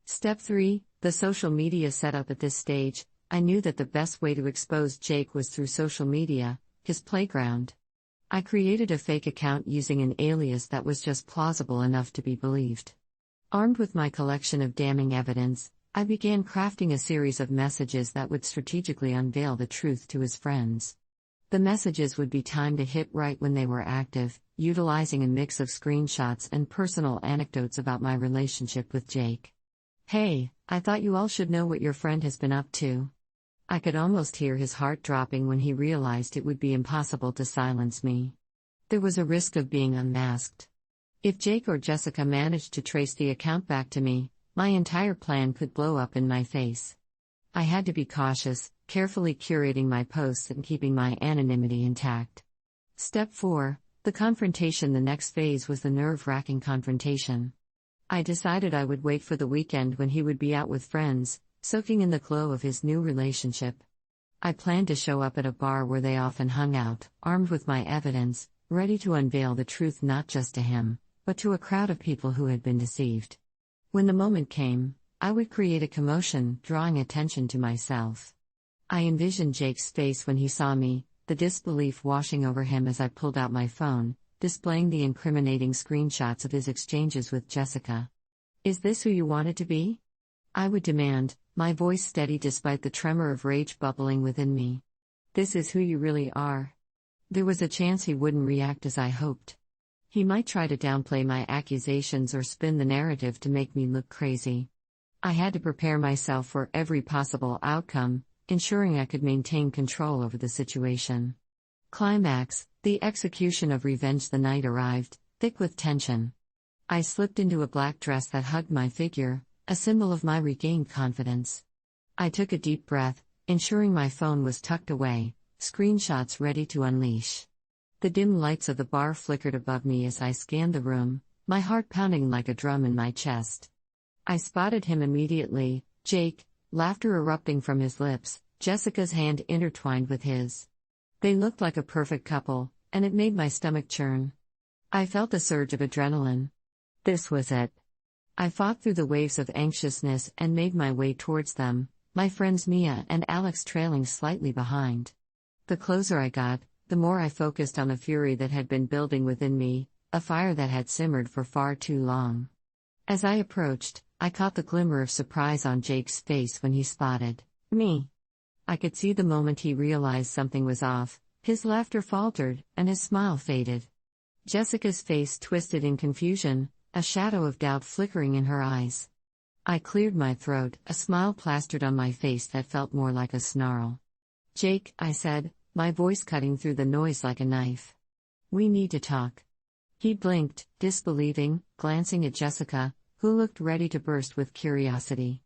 Step 3: the social media setup. At this stage, I knew that the best way to expose Jake was through social media, his playground. I created a fake account using an alias that was just plausible enough to be believed. Armed with my collection of damning evidence, I began crafting a series of messages that would strategically unveil the truth to his friends. The messages would be timed to hit right when they were active, utilizing a mix of screenshots and personal anecdotes about my relationship with Jake. "Hey, I thought you all should know what your friend has been up to." I could almost hear his heart dropping when he realized it would be impossible to silence me. There was a risk of being unmasked. If Jake or Jessica managed to trace the account back to me, my entire plan could blow up in my face. I had to be cautious, carefully curating my posts and keeping my anonymity intact. Step 4: the confrontation. The next phase was the nerve-wracking confrontation. I decided I would wait for the weekend when he would be out with friends, soaking in the glow of his new relationship. I planned to show up at a bar where they often hung out, armed with my evidence, ready to unveil the truth not just to him, but to a crowd of people who had been deceived. When the moment came, I would create a commotion, drawing attention to myself. I envisioned Jake's face when he saw me, the disbelief washing over him as I pulled out my phone, displaying the incriminating screenshots of his exchanges with Jessica. "Is this who you wanted to be?" I would demand, my voice steady despite the tremor of rage bubbling within me. "This is who you really are." There was a chance he wouldn't react as I hoped. He might try to downplay my accusations or spin the narrative to make me look crazy. I had to prepare myself for every possible outcome, ensuring I could maintain control over the situation. Climax: the execution of revenge. The night arrived, thick with tension. I slipped into a black dress that hugged my figure, a symbol of my regained confidence. I took a deep breath, ensuring my phone was tucked away, screenshots ready to unleash. The dim lights of the bar flickered above me as I scanned the room, my heart pounding like a drum in my chest. I spotted him immediately, Jake, laughter erupting from his lips, Jessica's hand intertwined with his. They looked like a perfect couple, and it made my stomach churn. I felt a surge of adrenaline. This was it. I fought through the waves of anxiousness and made my way towards them, my friends Mia and Alex trailing slightly behind. The closer I got, the more I focused on the fury that had been building within me, a fire that had simmered for far too long. As I approached, I caught the glimmer of surprise on Jake's face when he spotted me. I could see the moment he realized something was off, his laughter faltered, and his smile faded. Jessica's face twisted in confusion, a shadow of doubt flickering in her eyes. I cleared my throat, a smile plastered on my face that felt more like a snarl. "Jake," I said, my voice cutting through the noise like a knife. "We need to talk." He blinked, disbelieving, glancing at Jessica, who looked ready to burst with curiosity.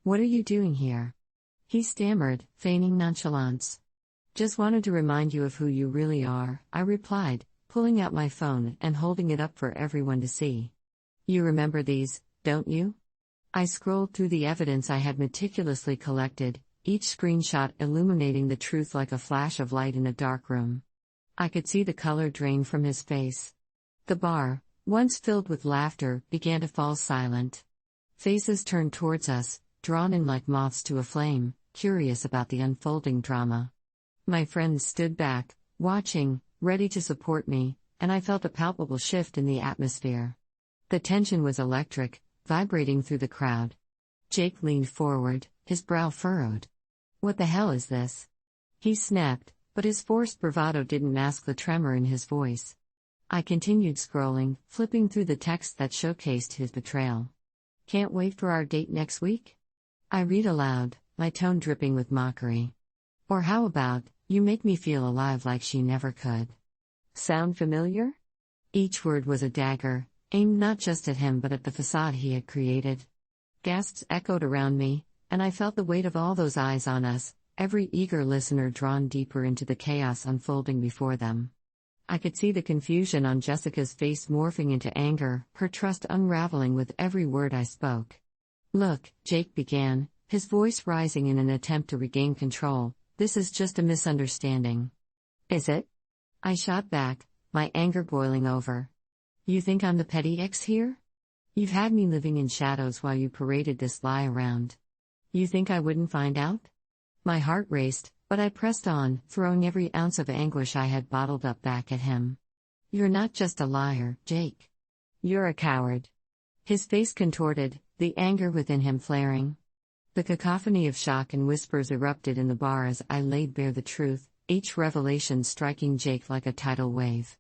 "What are you doing here?" he stammered, feigning nonchalance. "Just wanted to remind you of who you really are," I replied, pulling out my phone and holding it up for everyone to see. "You remember these, don't you?" I scrolled through the evidence I had meticulously collected, each screenshot illuminating the truth like a flash of light in a dark room. I could see the color drain from his face. The bar, once filled with laughter, began to fall silent. Faces turned towards us, drawn in like moths to a flame, curious about the unfolding drama. My friends stood back, watching, ready to support me, and I felt a palpable shift in the atmosphere. The tension was electric, vibrating through the crowd. Jake leaned forward, his brow furrowed. "What the hell is this?" he snapped, but his forced bravado didn't mask the tremor in his voice. I continued scrolling, flipping through the text that showcased his betrayal. Can't wait for our date next week? I read aloud, my tone dripping with mockery. Or how about, you make me feel alive like she never could. Sound familiar? Each word was a dagger, aimed not just at him but at the facade he had created. Gasps echoed around me, and I felt the weight of all those eyes on us, every eager listener drawn deeper into the chaos unfolding before them. I could see the confusion on Jessica's face morphing into anger, her trust unraveling with every word I spoke. Look, Jake began, his voice rising in an attempt to regain control, this is just a misunderstanding. Is it? I shot back, my anger boiling over. You think I'm the petty ex here? You've had me living in shadows while you paraded this lie around. You think I wouldn't find out? My heart raced, but I pressed on, throwing every ounce of anguish I had bottled up back at him. You're not just a liar, Jake. You're a coward. His face contorted, the anger within him flaring. The cacophony of shock and whispers erupted in the bar as I laid bare the truth, each revelation striking Jake like a tidal wave.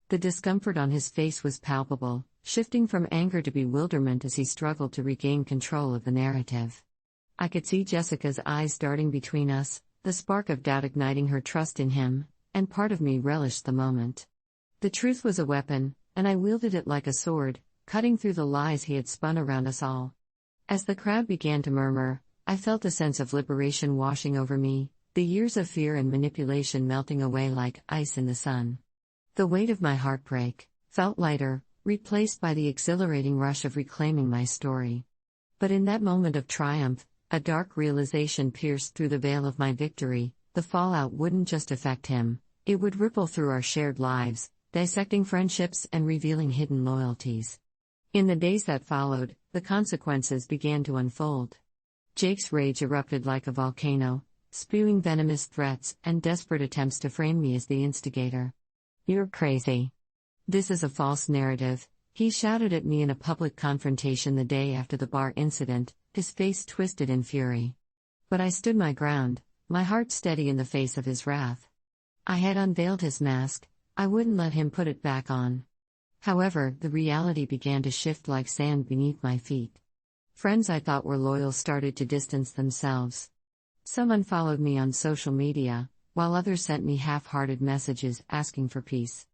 The discomfort on his face was palpable, shifting from anger to bewilderment as he struggled to regain control of the narrative. I could see Jessica's eyes darting between us, the spark of doubt igniting her trust in him, and part of me relished the moment. The truth was a weapon, and I wielded it like a sword, cutting through the lies he had spun around us all. As the crowd began to murmur, I felt a sense of liberation washing over me, the years of fear and manipulation melting away like ice in the sun. The weight of my heartbreak felt lighter, replaced by the exhilarating rush of reclaiming my story. But in that moment of triumph, a dark realization pierced through the veil of my victory. The fallout wouldn't just affect him, it would ripple through our shared lives, dissecting friendships and revealing hidden loyalties. In the days that followed, the consequences began to unfold. Jake's rage erupted like a volcano, spewing venomous threats and desperate attempts to frame me as the instigator. You're crazy. This is a false narrative, he shouted at me in a public confrontation the day after the bar incident, his face twisted in fury. But I stood my ground, my heart steady in the face of his wrath. I had unveiled his mask, I wouldn't let him put it back on. However, the reality began to shift like sand beneath my feet. Friends I thought were loyal started to distance themselves. Some unfollowed me on social media, while others sent me half-hearted messages asking for peace.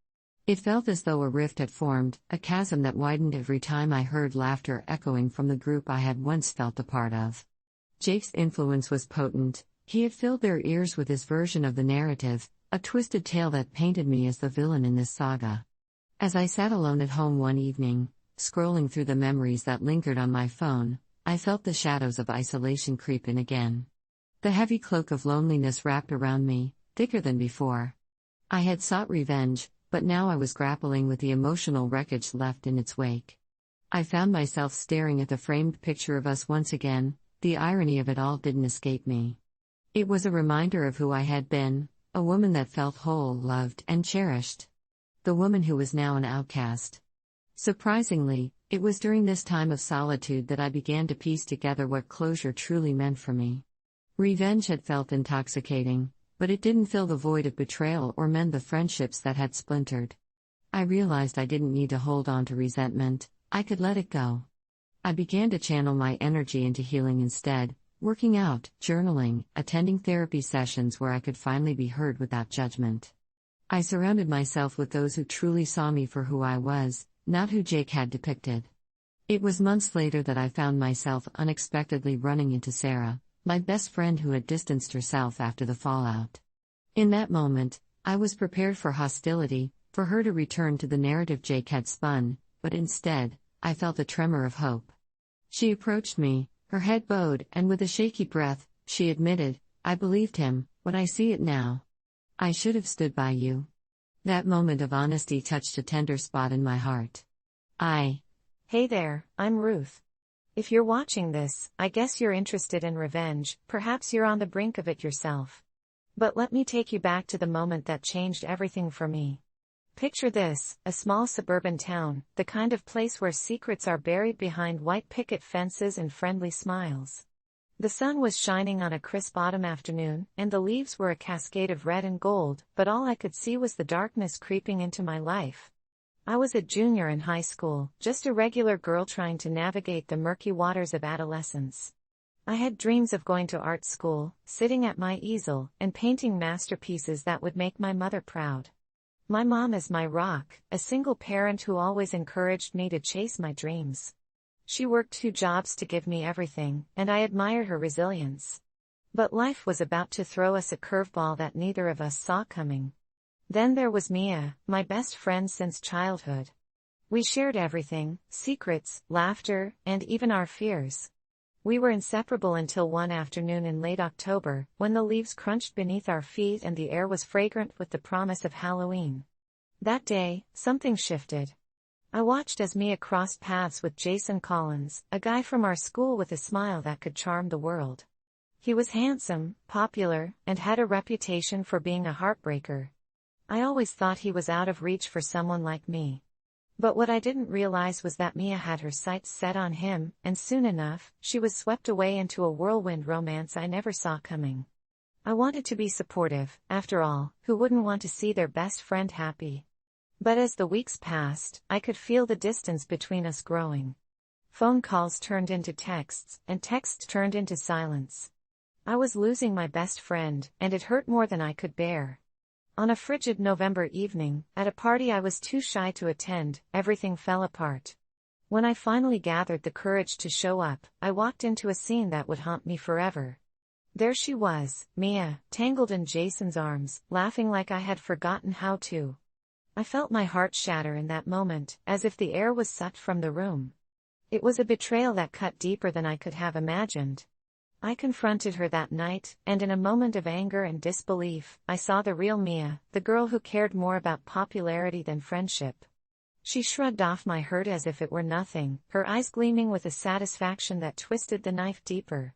It felt as though a rift had formed, a chasm that widened every time I heard laughter echoing from the group I had once felt a part of. Jake's influence was potent, he had filled their ears with his version of the narrative, a twisted tale that painted me as the villain in this saga. As I sat alone at home one evening, scrolling through the memories that lingered on my phone, I felt the shadows of isolation creep in again. The heavy cloak of loneliness wrapped around me, thicker than before. I had sought revenge, but now I was grappling with the emotional wreckage left in its wake. I found myself staring at the framed picture of us once again, the irony of it all didn't escape me. It was a reminder of who I had been, a woman that felt whole, loved, and cherished. The woman who was now an outcast. Surprisingly, it was during this time of solitude that I began to piece together what closure truly meant for me. Revenge had felt intoxicating, but it didn't fill the void of betrayal or mend the friendships that had splintered. I realized I didn't need to hold on to resentment, I could let it go. I began to channel my energy into healing instead, working out, journaling, attending therapy sessions where I could finally be heard without judgment. I surrounded myself with those who truly saw me for who I was, not who Jake had depicted. It was months later that I found myself unexpectedly running into Sarah, my best friend who had distanced herself after the fallout. In that moment, I was prepared for hostility, for her to return to the narrative Jake had spun, but instead, I felt a tremor of hope. She approached me, her head bowed, and with a shaky breath, she admitted, I believed him, but I see it now. I should have stood by you. That moment of honesty touched a tender spot in my heart. Hey there, I'm Ruth. If you're watching this, I guess you're interested in revenge, perhaps you're on the brink of it yourself. But let me take you back to the moment that changed everything for me. Picture this, a small suburban town, the kind of place where secrets are buried behind white picket fences and friendly smiles. The sun was shining on a crisp autumn afternoon, and the leaves were a cascade of red and gold, but all I could see was the darkness creeping into my life. I was a junior in high school, just a regular girl trying to navigate the murky waters of adolescence. I had dreams of going to art school, sitting at my easel, and painting masterpieces that would make my mother proud. My mom is my rock, a single parent who always encouraged me to chase my dreams. She worked 2 jobs to give me everything, and I admired her resilience. But life was about to throw us a curveball that neither of us saw coming. Then there was Mia, my best friend since childhood. We shared everything, secrets, laughter, and even our fears. We were inseparable until one afternoon in late October, when the leaves crunched beneath our feet and the air was fragrant with the promise of Halloween. That day, something shifted. I watched as Mia crossed paths with Jason Collins, a guy from our school with a smile that could charm the world. He was handsome, popular, and had a reputation for being a heartbreaker. I always thought he was out of reach for someone like me. But what I didn't realize was that Mia had her sights set on him, and soon enough, she was swept away into a whirlwind romance I never saw coming. I wanted to be supportive, after all, who wouldn't want to see their best friend happy? But as the weeks passed, I could feel the distance between us growing. Phone calls turned into texts, and texts turned into silence. I was losing my best friend, and it hurt more than I could bear. On a frigid November evening, at a party I was too shy to attend, everything fell apart. When I finally gathered the courage to show up, I walked into a scene that would haunt me forever. There she was, Mia, tangled in Jason's arms, laughing like I had forgotten how to. I felt my heart shatter in that moment, as if the air was sucked from the room. It was a betrayal that cut deeper than I could have imagined. I confronted her that night, and in a moment of anger and disbelief, I saw the real Mia, the girl who cared more about popularity than friendship. She shrugged off my hurt as if it were nothing, her eyes gleaming with a satisfaction that twisted the knife deeper.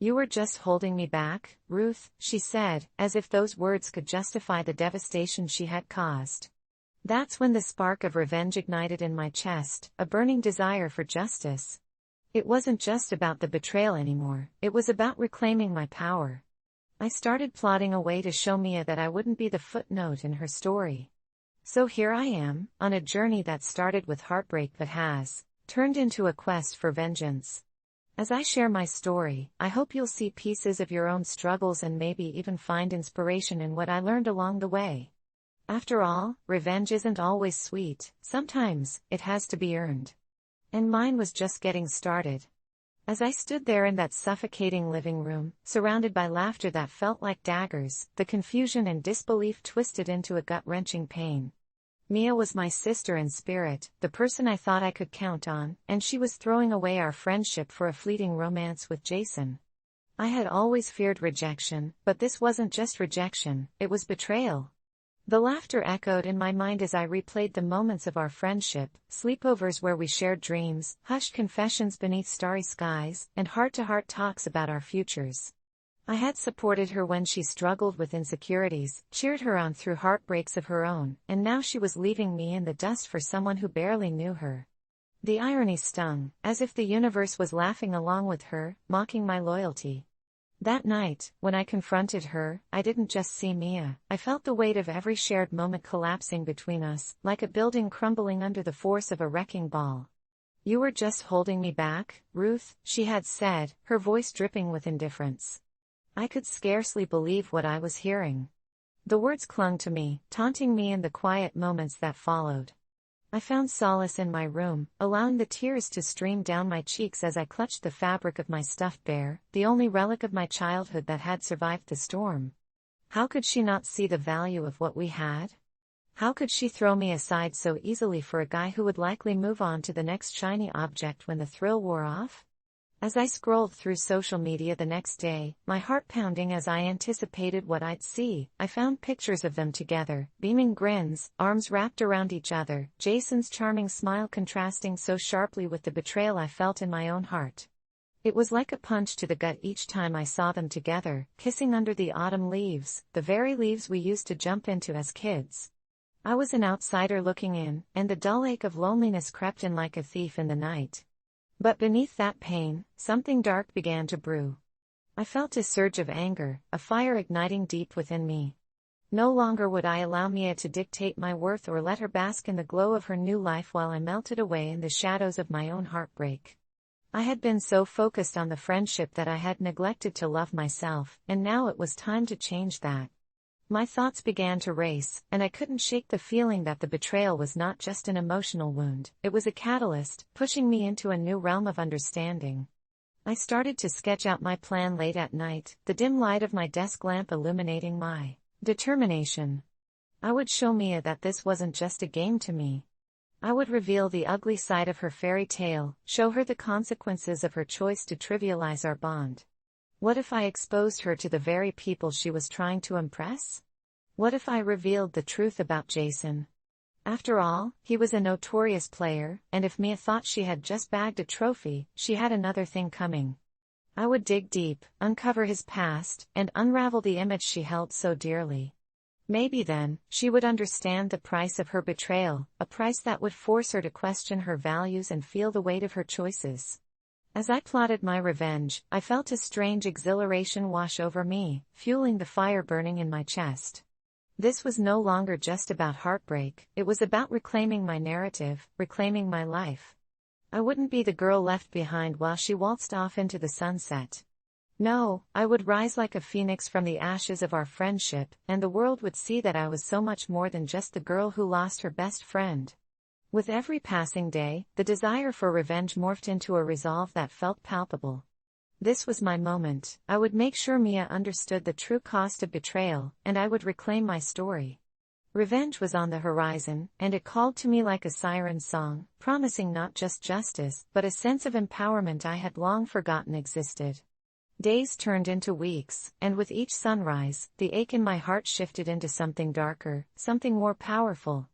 "You were just holding me back, Ruth," she said, as if those words could justify the devastation she had caused. That's when the spark of revenge ignited in my chest, a burning desire for justice. It wasn't just about the betrayal anymore, it was about reclaiming my power. I started plotting a way to show Mia that I wouldn't be the footnote in her story. So here I am, on a journey that started with heartbreak but has turned into a quest for vengeance. As I share my story, I hope you'll see pieces of your own struggles and maybe even find inspiration in what I learned along the way. After all, revenge isn't always sweet, sometimes it has to be earned. And mine was just getting started. As I stood there in that suffocating living room, surrounded by laughter that felt like daggers, the confusion and disbelief twisted into a gut-wrenching pain. Mia was my sister in spirit, the person I thought I could count on, and she was throwing away our friendship for a fleeting romance with Jason. I had always feared rejection, but this wasn't just rejection, it was betrayal. The laughter echoed in my mind as I replayed the moments of our friendship, sleepovers where we shared dreams, hushed confessions beneath starry skies, and heart-to-heart talks about our futures. I had supported her when she struggled with insecurities, cheered her on through heartbreaks of her own, and now she was leaving me in the dust for someone who barely knew her. The irony stung, as if the universe was laughing along with her, mocking my loyalty. That night, when I confronted her, I didn't just see Mia, I felt the weight of every shared moment collapsing between us, like a building crumbling under the force of a wrecking ball. "You were just holding me back, Ruth," she had said, her voice dripping with indifference. I could scarcely believe what I was hearing. The words clung to me, taunting me in the quiet moments that followed. I found solace in my room, allowing the tears to stream down my cheeks as I clutched the fabric of my stuffed bear, the only relic of my childhood that had survived the storm. How could she not see the value of what we had? How could she throw me aside so easily for a guy who would likely move on to the next shiny object when the thrill wore off? As I scrolled through social media the next day, my heart pounding as I anticipated what I'd see, I found pictures of them together, beaming grins, arms wrapped around each other, Jason's charming smile contrasting so sharply with the betrayal I felt in my own heart. It was like a punch to the gut each time I saw them together, kissing under the autumn leaves, the very leaves we used to jump into as kids. I was an outsider looking in, and the dull ache of loneliness crept in like a thief in the night. But beneath that pain, something dark began to brew. I felt a surge of anger, a fire igniting deep within me. No longer would I allow Mia to dictate my worth or let her bask in the glow of her new life while I melted away in the shadows of my own heartbreak. I had been so focused on the friendship that I had neglected to love myself, and now it was time to change that. My thoughts began to race, and I couldn't shake the feeling that the betrayal was not just an emotional wound, it was a catalyst, pushing me into a new realm of understanding. I started to sketch out my plan late at night, the dim light of my desk lamp illuminating my determination. I would show Mia that this wasn't just a game to me. I would reveal the ugly side of her fairy tale, show her the consequences of her choice to trivialize our bond. What if I exposed her to the very people she was trying to impress? What if I revealed the truth about Jason? After all, he was a notorious player, and if Mia thought she had just bagged a trophy, she had another thing coming. I would dig deep, uncover his past, and unravel the image she held so dearly. Maybe then, she would understand the price of her betrayal, a price that would force her to question her values and feel the weight of her choices. As I plotted my revenge, I felt a strange exhilaration wash over me, fueling the fire burning in my chest. This was no longer just about heartbreak, it was about reclaiming my narrative, reclaiming my life. I wouldn't be the girl left behind while she waltzed off into the sunset. No, I would rise like a phoenix from the ashes of our friendship, and the world would see that I was so much more than just the girl who lost her best friend. With every passing day, the desire for revenge morphed into a resolve that felt palpable. This was my moment. I would make sure Mia understood the true cost of betrayal, and I would reclaim my story. Revenge was on the horizon, and it called to me like a siren song, promising not just justice, but a sense of empowerment I had long forgotten existed. Days turned into weeks, and with each sunrise, the ache in my heart shifted into something darker, something more powerful.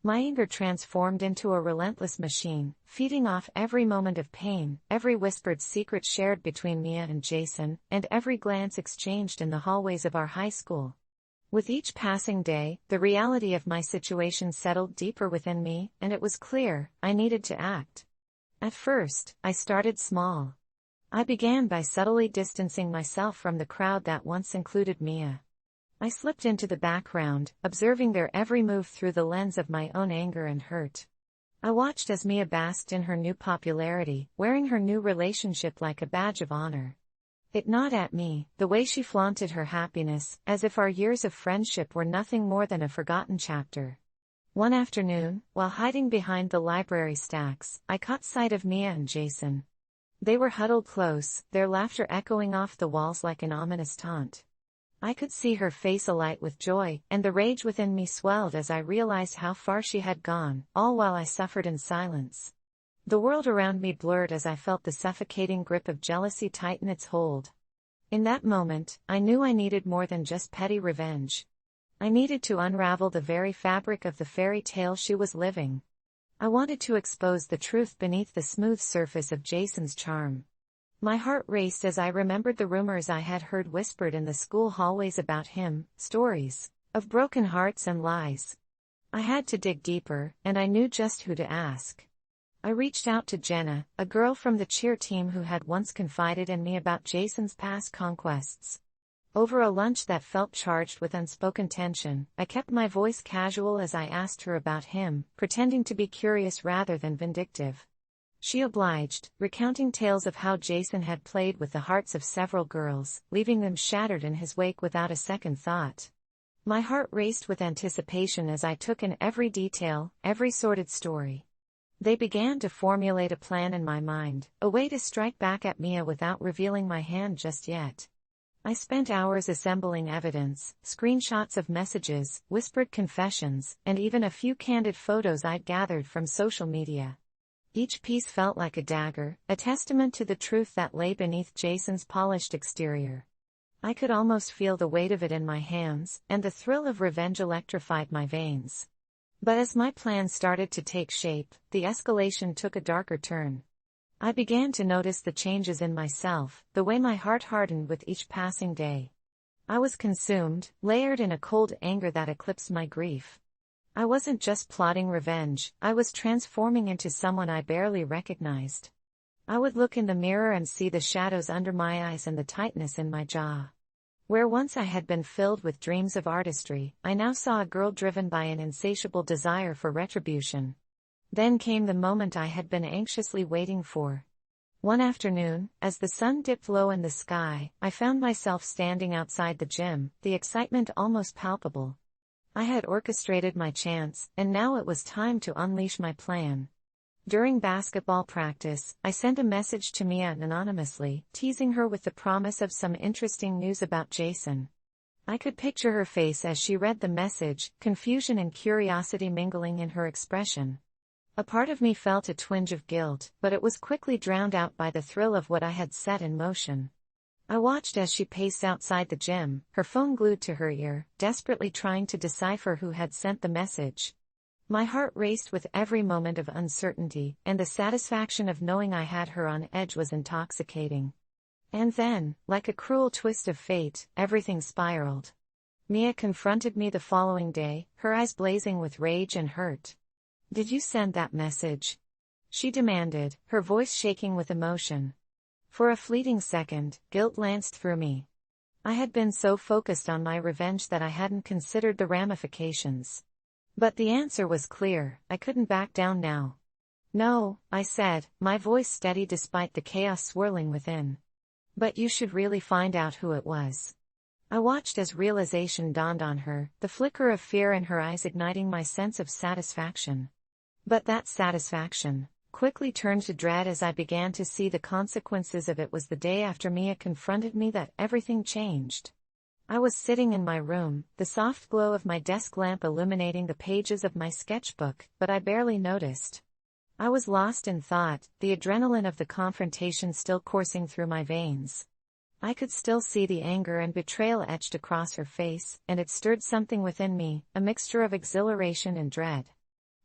My anger transformed into a relentless machine, feeding off every moment of pain, every whispered secret shared between Mia and Jason, and every glance exchanged in the hallways of our high school. With each passing day, the reality of my situation settled deeper within me, and it was clear, I needed to act. At first, I started small. I began by subtly distancing myself from the crowd that once included Mia. I slipped into the background, observing their every move through the lens of my own anger and hurt. I watched as Mia basked in her new popularity, wearing her new relationship like a badge of honor. It gnawed at me, the way she flaunted her happiness, as if our years of friendship were nothing more than a forgotten chapter. One afternoon, while hiding behind the library stacks, I caught sight of Mia and Jason. They were huddled close, their laughter echoing off the walls like an ominous taunt. I could see her face alight with joy, and the rage within me swelled as I realized how far she had gone, all while I suffered in silence. The world around me blurred as I felt the suffocating grip of jealousy tighten its hold. In that moment, I knew I needed more than just petty revenge. I needed to unravel the very fabric of the fairy tale she was living. I wanted to expose the truth beneath the smooth surface of Jason's charm. My heart raced as I remembered the rumors I had heard whispered in the school hallways about him, stories of broken hearts and lies. I had to dig deeper, and I knew just who to ask. I reached out to Jenna, a girl from the cheer team who had once confided in me about Jason's past conquests. Over a lunch that felt charged with unspoken tension, I kept my voice casual as I asked her about him, pretending to be curious rather than vindictive. She obliged, recounting tales of how Jason had played with the hearts of several girls, leaving them shattered in his wake without a second thought. My heart raced with anticipation as I took in every detail, every sordid story. They began to formulate a plan in my mind, a way to strike back at Mia without revealing my hand just yet. I spent hours assembling evidence, screenshots of messages, whispered confessions, and even a few candid photos I'd gathered from social media. Each piece felt like a dagger, a testament to the truth that lay beneath Jason's polished exterior. I could almost feel the weight of it in my hands, and the thrill of revenge electrified my veins. But as my plan started to take shape, the escalation took a darker turn. I began to notice the changes in myself, the way my heart hardened with each passing day. I was consumed, layered in a cold anger that eclipsed my grief. I wasn't just plotting revenge, I was transforming into someone I barely recognized. I would look in the mirror and see the shadows under my eyes and the tightness in my jaw. Where once I had been filled with dreams of artistry, I now saw a girl driven by an insatiable desire for retribution. Then came the moment I had been anxiously waiting for. One afternoon, as the sun dipped low in the sky, I found myself standing outside the gym, the excitement almost palpable. I had orchestrated my chance, and now it was time to unleash my plan. During basketball practice, I sent a message to Mia anonymously, teasing her with the promise of some interesting news about Jason. I could picture her face as she read the message, confusion and curiosity mingling in her expression. A part of me felt a twinge of guilt, but it was quickly drowned out by the thrill of what I had set in motion. I watched as she paced outside the gym, her phone glued to her ear, desperately trying to decipher who had sent the message. My heart raced with every moment of uncertainty, and the satisfaction of knowing I had her on edge was intoxicating. And then, like a cruel twist of fate, everything spiraled. Mia confronted me the following day, her eyes blazing with rage and hurt. "Did you send that message?" she demanded, her voice shaking with emotion. For a fleeting second, guilt lanced through me. I had been so focused on my revenge that I hadn't considered the ramifications. But the answer was clear, I couldn't back down now. "No," I said, my voice steady despite the chaos swirling within. "But you should really find out who it was." I watched as realization dawned on her, the flicker of fear in her eyes igniting my sense of satisfaction. But that satisfaction quickly turned to dread as I began to see the consequences of it. Was the day after Mia confronted me that everything changed. I was sitting in my room, the soft glow of my desk lamp illuminating the pages of my sketchbook, but I barely noticed. I was lost in thought, the adrenaline of the confrontation still coursing through my veins. I could still see the anger and betrayal etched across her face, and it stirred something within me, a mixture of exhilaration and dread.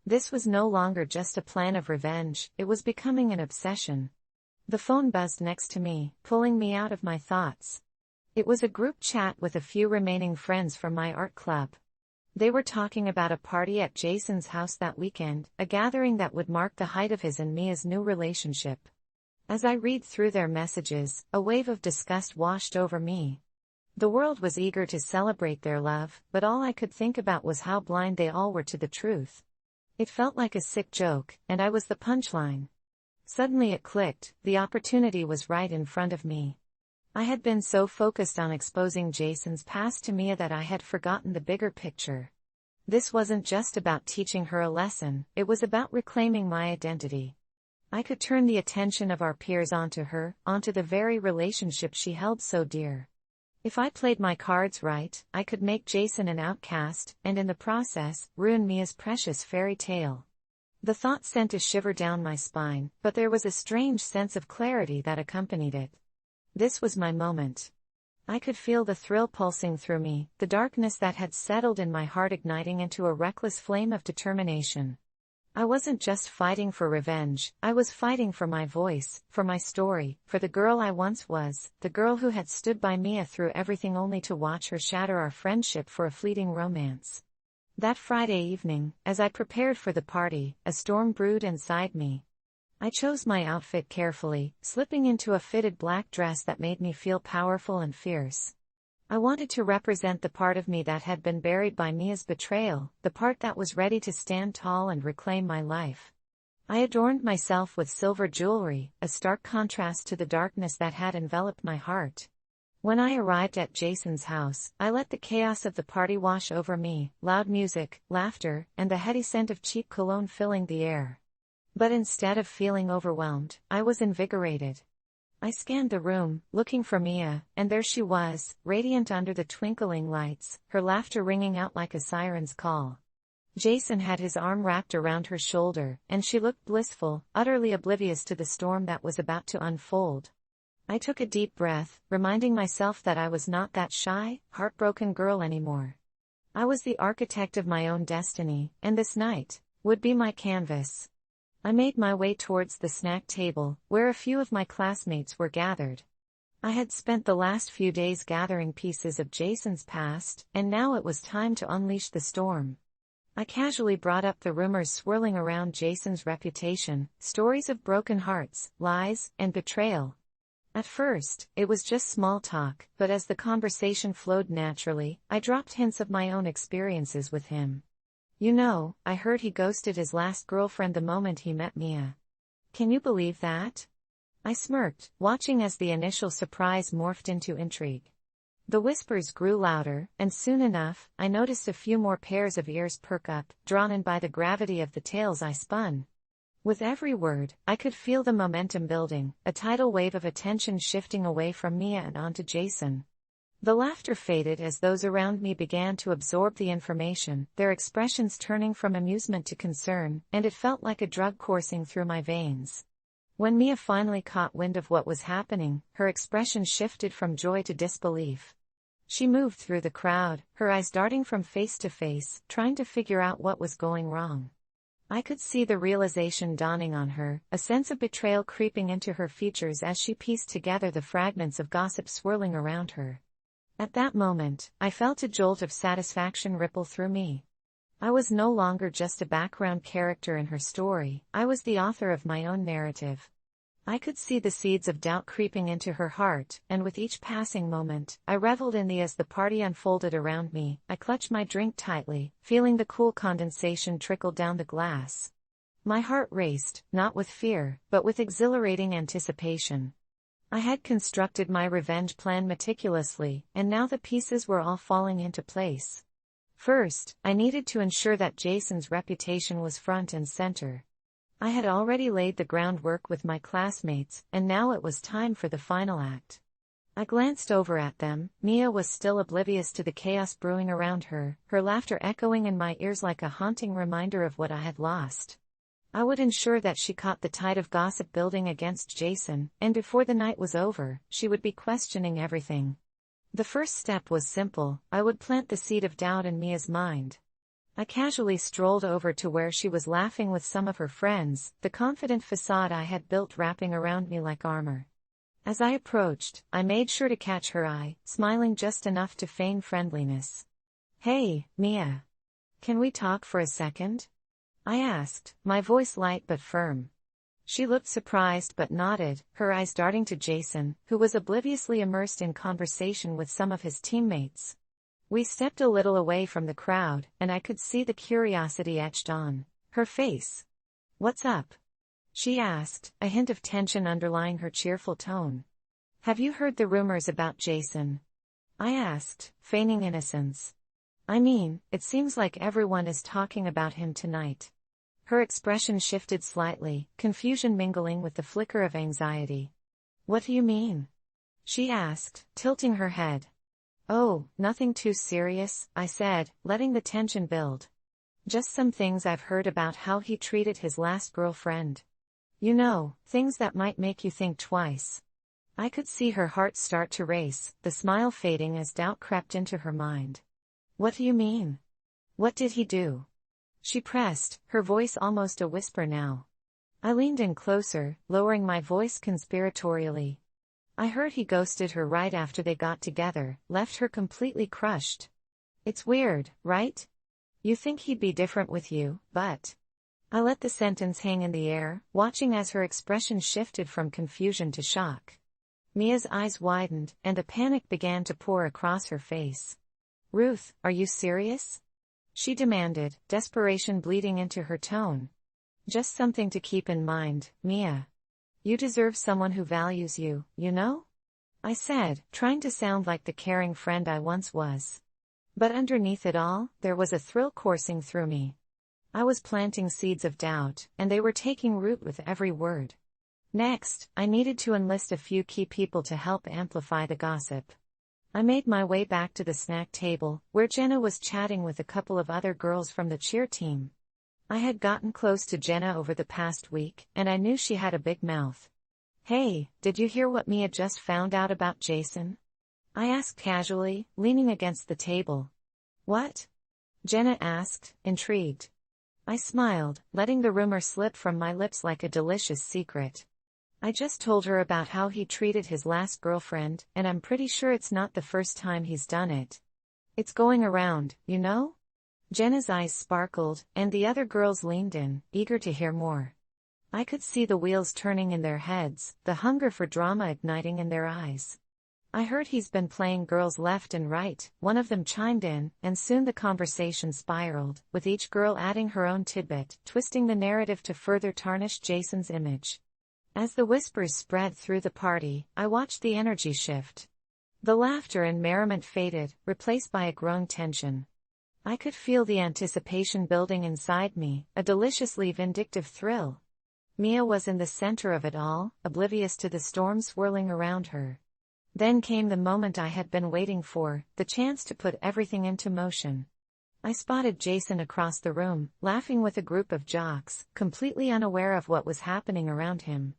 This was no longer just a plan of revenge, it was becoming an obsession. The phone buzzed next to me, pulling me out of my thoughts. It was a group chat with a few remaining friends from my art club. They were talking about a party at Jason's house that weekend, a gathering that would mark the height of his and Mia's new relationship. As I read through their messages, a wave of disgust washed over me. The world was eager to celebrate their love, but all I could think about was how blind they all were to the truth. It felt like a sick joke, and I was the punchline. Suddenly it clicked, the opportunity was right in front of me. I had been so focused on exposing Jason's past to Mia that I had forgotten the bigger picture. This wasn't just about teaching her a lesson, it was about reclaiming my identity. I could turn the attention of our peers onto her, onto the very relationship she held so dear. If I played my cards right, I could make Jason an outcast, and in the process, ruin Mia's precious fairy tale. The thought sent a shiver down my spine, but there was a strange sense of clarity that accompanied it. This was my moment. I could feel the thrill pulsing through me, the darkness that had settled in my heart igniting into a reckless flame of determination. I wasn't just fighting for revenge, I was fighting for my voice, for my story, for the girl I once was, the girl who had stood by Mia through everything only to watch her shatter our friendship for a fleeting romance. That Friday evening, as I prepared for the party, a storm brewed inside me. I chose my outfit carefully, slipping into a fitted black dress that made me feel powerful and fierce. I wanted to represent the part of me that had been buried by Mia's betrayal, the part that was ready to stand tall and reclaim my life. I adorned myself with silver jewelry, a stark contrast to the darkness that had enveloped my heart. When I arrived at Jason's house, I let the chaos of the party wash over me, loud music, laughter, and the heady scent of cheap cologne filling the air. But instead of feeling overwhelmed, I was invigorated. I scanned the room, looking for Mia, and there she was, radiant under the twinkling lights, her laughter ringing out like a siren's call. Jason had his arm wrapped around her shoulder, and she looked blissful, utterly oblivious to the storm that was about to unfold. I took a deep breath, reminding myself that I was not that shy, heartbroken girl anymore. I was the architect of my own destiny, and this night would be my canvas. I made my way towards the snack table, where a few of my classmates were gathered. I had spent the last few days gathering pieces of Jason's past, and now it was time to unleash the storm. I casually brought up the rumors swirling around Jason's reputation, stories of broken hearts, lies, and betrayal. At first, it was just small talk, but as the conversation flowed naturally, I dropped hints of my own experiences with him. You know, I heard he ghosted his last girlfriend the moment he met Mia. Can you believe that? I smirked, watching as the initial surprise morphed into intrigue. The whispers grew louder, and soon enough, I noticed a few more pairs of ears perk up, drawn in by the gravity of the tales I spun. With every word, I could feel the momentum building, a tidal wave of attention shifting away from Mia and onto Jason. The laughter faded as those around me began to absorb the information, their expressions turning from amusement to concern, and it felt like a drug coursing through my veins. When Mia finally caught wind of what was happening, her expression shifted from joy to disbelief. She moved through the crowd, her eyes darting from face to face, trying to figure out what was going wrong. I could see the realization dawning on her, a sense of betrayal creeping into her features as she pieced together the fragments of gossip swirling around her. At that moment, I felt a jolt of satisfaction ripple through me. I was no longer just a background character in her story, I was the author of my own narrative. I could see the seeds of doubt creeping into her heart, and with each passing moment, I reveled in as the party unfolded around me. I clutched my drink tightly, feeling the cool condensation trickle down the glass. My heart raced, not with fear, but with exhilarating anticipation. I had constructed my revenge plan meticulously, and now the pieces were all falling into place. First, I needed to ensure that Jason's reputation was front and center. I had already laid the groundwork with my classmates, and now it was time for the final act. I glanced over at them. Mia was still oblivious to the chaos brewing around her, her laughter echoing in my ears like a haunting reminder of what I had lost. I would ensure that she caught the tide of gossip building against Jason, and before the night was over, she would be questioning everything. The first step was simple, I would plant the seed of doubt in Mia's mind. I casually strolled over to where she was laughing with some of her friends, the confident facade I had built wrapping around me like armor. As I approached, I made sure to catch her eye, smiling just enough to feign friendliness. "Hey, Mia. Can we talk for a second?" I asked, my voice light but firm. She looked surprised but nodded, her eyes darting to Jason, who was obliviously immersed in conversation with some of his teammates. We stepped a little away from the crowd, and I could see the curiosity etched on her face. "What's up?" she asked, a hint of tension underlying her cheerful tone. "Have you heard the rumors about Jason?" I asked, feigning innocence. "I mean, it seems like everyone is talking about him tonight." Her expression shifted slightly, confusion mingling with the flicker of anxiety. "What do you mean?" she asked, tilting her head. "Oh, nothing too serious," I said, letting the tension build. "Just some things I've heard about how he treated his last girlfriend. You know, things that might make you think twice." I could see her heart start to race, the smile fading as doubt crept into her mind. "What do you mean? What did he do?" she pressed, her voice almost a whisper now. I leaned in closer, lowering my voice conspiratorially. "I heard he ghosted her right after they got together, left her completely crushed. It's weird, right? You think he'd be different with you, but..." I let the sentence hang in the air, watching as her expression shifted from confusion to shock. Mia's eyes widened, and a panic began to pour across her face. "Ruth, are you serious?" she demanded, desperation bleeding into her tone. "Just something to keep in mind, Mia. You deserve someone who values you, you know?" I said, trying to sound like the caring friend I once was. But underneath it all, there was a thrill coursing through me. I was planting seeds of doubt, and they were taking root with every word. Next, I needed to enlist a few key people to help amplify the gossip. I made my way back to the snack table, where Jenna was chatting with a couple of other girls from the cheer team. I had gotten close to Jenna over the past week, and I knew she had a big mouth. "Hey, did you hear what Mia just found out about Jason?" I asked casually, leaning against the table. "What?" Jenna asked, intrigued. I smiled, letting the rumor slip from my lips like a delicious secret. "I just told her about how he treated his last girlfriend, and I'm pretty sure it's not the first time he's done it. It's going around, you know?" Jenna's eyes sparkled, and the other girls leaned in, eager to hear more. I could see the wheels turning in their heads, the hunger for drama igniting in their eyes. I heard he's been playing girls left and right, one of them chimed in, and soon the conversation spiraled, with each girl adding her own tidbit, twisting the narrative to further tarnish Jason's image. As the whispers spread through the party, I watched the energy shift. The laughter and merriment faded, replaced by a growing tension. I could feel the anticipation building inside me, a deliciously vindictive thrill. Mia was in the center of it all, oblivious to the storm swirling around her. Then came the moment I had been waiting for, the chance to put everything into motion. I spotted Jason across the room, laughing with a group of jocks, completely unaware of what was happening around him.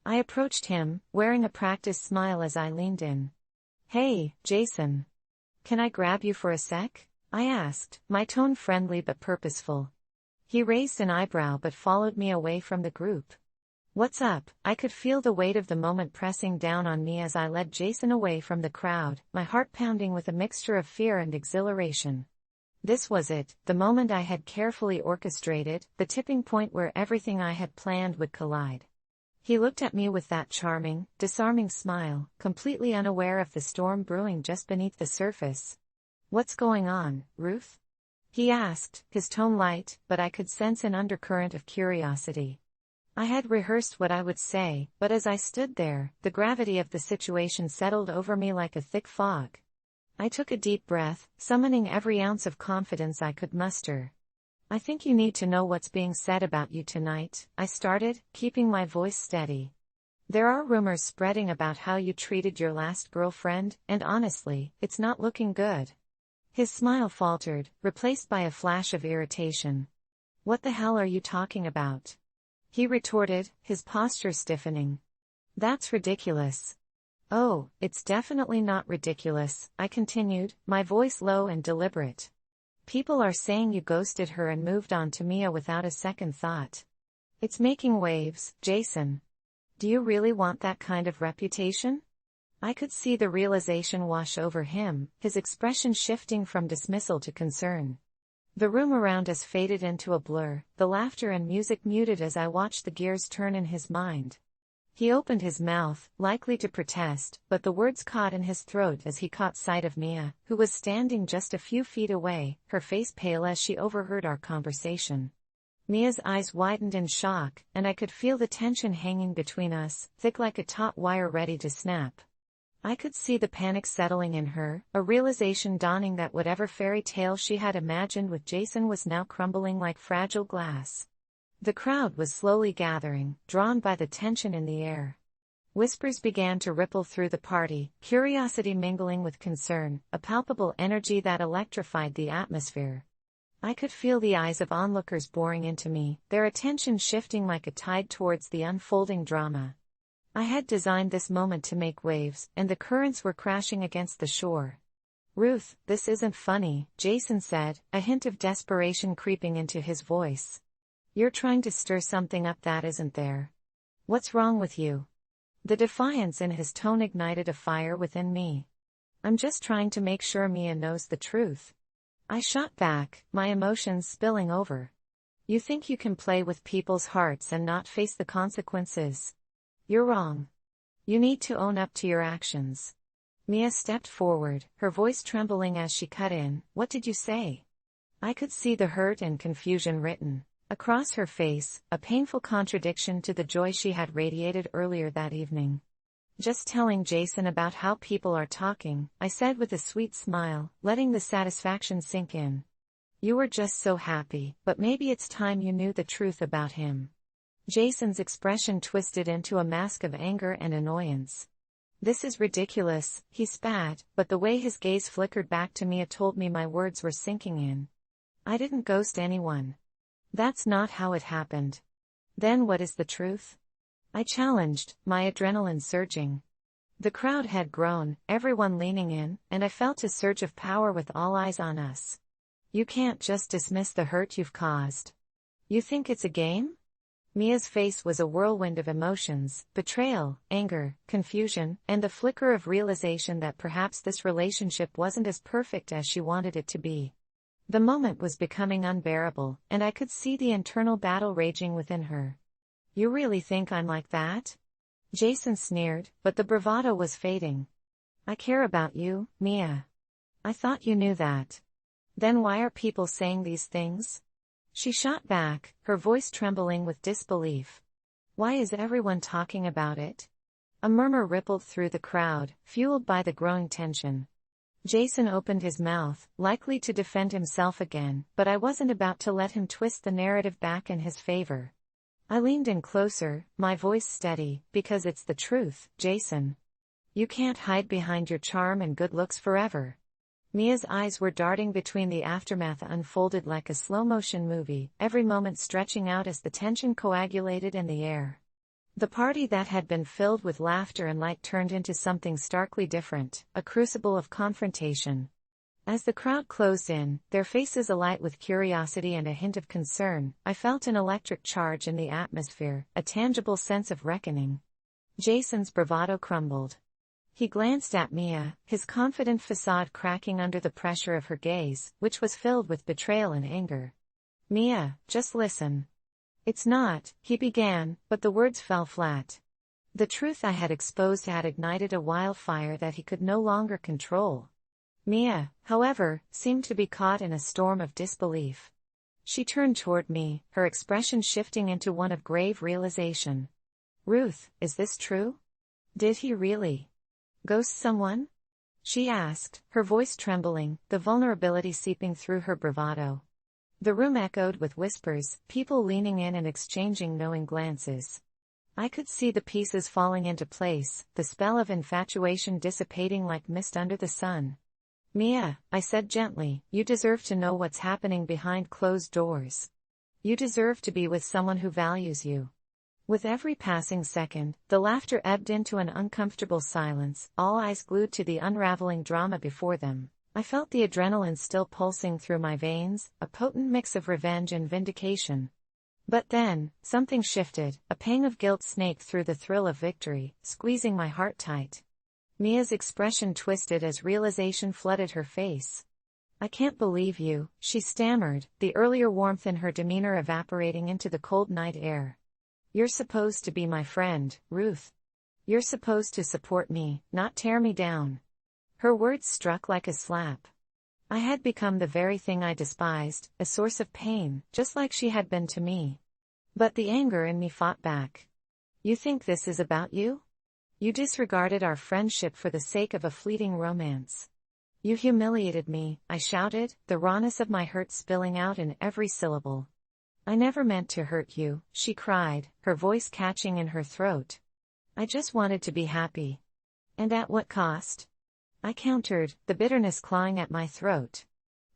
I approached him, wearing a practiced smile as I leaned in. "Hey, Jason. Can I grab you for a sec?" I asked, my tone friendly but purposeful. He raised an eyebrow but followed me away from the group. "What's up?" I could feel the weight of the moment pressing down on me as I led Jason away from the crowd, my heart pounding with a mixture of fear and exhilaration. This was it, the moment I had carefully orchestrated, the tipping point where everything I had planned would collide. He looked at me with that charming, disarming smile, completely unaware of the storm brewing just beneath the surface. "What's going on, Ruth?" he asked, his tone light, but I could sense an undercurrent of curiosity. I had rehearsed what I would say, but as I stood there, the gravity of the situation settled over me like a thick fog. I took a deep breath, summoning every ounce of confidence I could muster. "I think you need to know what's being said about you tonight," I started, keeping my voice steady. "There are rumors spreading about how you treated your last girlfriend, and honestly, it's not looking good." His smile faltered, replaced by a flash of irritation. "What the hell are you talking about?" he retorted, his posture stiffening. "That's ridiculous." "Oh, it's definitely not ridiculous," I continued, my voice low and deliberate. "People are saying you ghosted her and moved on to Mia without a second thought. It's making waves, Jason. Do you really want that kind of reputation?" I could see the realization wash over him, his expression shifting from dismissal to concern. The room around us faded into a blur, the laughter and music muted as I watched the gears turn in his mind. He opened his mouth, likely to protest, but the words caught in his throat as he caught sight of Mia, who was standing just a few feet away, her face pale as she overheard our conversation. Mia's eyes widened in shock, and I could feel the tension hanging between us, thick like a taut wire ready to snap. I could see the panic settling in her, a realization dawning that whatever fairy tale she had imagined with Jason was now crumbling like fragile glass. The crowd was slowly gathering, drawn by the tension in the air. Whispers began to ripple through the party, curiosity mingling with concern, a palpable energy that electrified the atmosphere. I could feel the eyes of onlookers boring into me, their attention shifting like a tide towards the unfolding drama. I had designed this moment to make waves, and the currents were crashing against the shore. "Ruth, this isn't funny," Jason said, a hint of desperation creeping into his voice. "You're trying to stir something up that isn't there. What's wrong with you?" The defiance in his tone ignited a fire within me. "I'm just trying to make sure Mia knows the truth." I shot back, my emotions spilling over. "You think you can play with people's hearts and not face the consequences? You're wrong. You need to own up to your actions." Mia stepped forward, her voice trembling as she cut in, "What did you say?" I could see the hurt and confusion written across her face, a painful contradiction to the joy she had radiated earlier that evening. "Just telling Jason about how people are talking," I said with a sweet smile, letting the satisfaction sink in. "You were just so happy, but maybe it's time you knew the truth about him." Jason's expression twisted into a mask of anger and annoyance. "This is ridiculous," he spat, but the way his gaze flickered back to Mia told me my words were sinking in. "I didn't ghost anyone. That's not how it happened." "Then what is the truth?" I challenged, my adrenaline surging. The crowd had grown, everyone leaning in, and I felt a surge of power with all eyes on us. "You can't just dismiss the hurt you've caused. You think it's a game?" Mia's face was a whirlwind of emotions, betrayal, anger, confusion, and the flicker of realization that perhaps this relationship wasn't as perfect as she wanted it to be. The moment was becoming unbearable, and I could see the internal battle raging within her. You really think I'm like that? Jason sneered, but the bravado was fading. I care about you, Mia. I thought you knew that. Then why are people saying these things? She shot back, her voice trembling with disbelief. Why is everyone talking about it? A murmur rippled through the crowd, fueled by the growing tension. Jason opened his mouth, likely to defend himself again, but I wasn't about to let him twist the narrative back in his favor. I leaned in closer, my voice steady, because it's the truth, Jason. You can't hide behind your charm and good looks forever. Mia's eyes were darting between the aftermath unfolded like a slow-motion movie, every moment stretching out as the tension coagulated in the air. The party that had been filled with laughter and light turned into something starkly different, a crucible of confrontation. As the crowd closed in, their faces alight with curiosity and a hint of concern, I felt an electric charge in the atmosphere, a tangible sense of reckoning. Jason's bravado crumbled. He glanced at Mia, his confident facade cracking under the pressure of her gaze, which was filled with betrayal and anger. Mia, just listen. It's not, he began, but the words fell flat. The truth I had exposed had ignited a wildfire that he could no longer control. Mia, however, seemed to be caught in a storm of disbelief. She turned toward me, her expression shifting into one of grave realization. Ruth, is this true? Did he really ghost someone? She asked, her voice trembling, the vulnerability seeping through her bravado. The room echoed with whispers, people leaning in and exchanging knowing glances. I could see the pieces falling into place, the spell of infatuation dissipating like mist under the sun. Mia, I said gently, you deserve to know what's happening behind closed doors. You deserve to be with someone who values you. With every passing second, the laughter ebbed into an uncomfortable silence, all eyes glued to the unraveling drama before them. I felt the adrenaline still pulsing through my veins, a potent mix of revenge and vindication. But then, something shifted, a pang of guilt snaked through the thrill of victory, squeezing my heart tight. Mia's expression twisted as realization flooded her face. I can't believe you, she stammered, the earlier warmth in her demeanor evaporating into the cold night air. You're supposed to be my friend, Ruth. You're supposed to support me, not tear me down. Her words struck like a slap. I had become the very thing I despised, a source of pain, just like she had been to me. But the anger in me fought back. You think this is about you? You disregarded our friendship for the sake of a fleeting romance. You humiliated me, I shouted, the rawness of my hurt spilling out in every syllable. I never meant to hurt you, she cried, her voice catching in her throat. I just wanted to be happy. And at what cost? I countered, the bitterness clawing at my throat.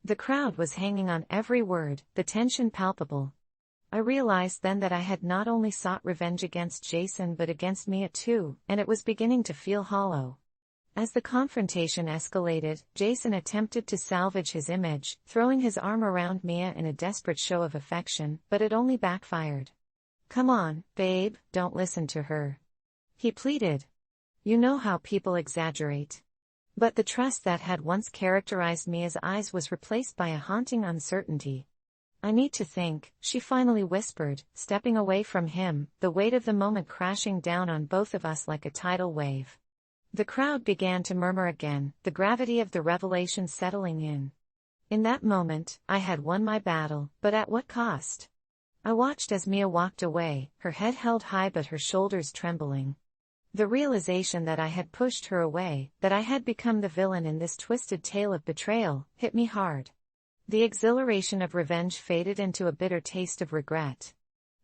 The crowd was hanging on every word, the tension palpable. I realized then that I had not only sought revenge against Jason but against Mia too, and it was beginning to feel hollow. As the confrontation escalated, Jason attempted to salvage his image, throwing his arm around Mia in a desperate show of affection, but it only backfired. Come on, babe, don't listen to her. He pleaded. You know how people exaggerate. But the trust that had once characterized Mia's eyes was replaced by a haunting uncertainty. I need to think, she finally whispered, stepping away from him, the weight of the moment crashing down on both of us like a tidal wave. The crowd began to murmur again, the gravity of the revelation settling in. In that moment, I had won my battle, but at what cost? I watched as Mia walked away, her head held high but her shoulders trembling. The realization that I had pushed her away, that I had become the villain in this twisted tale of betrayal, hit me hard. The exhilaration of revenge faded into a bitter taste of regret.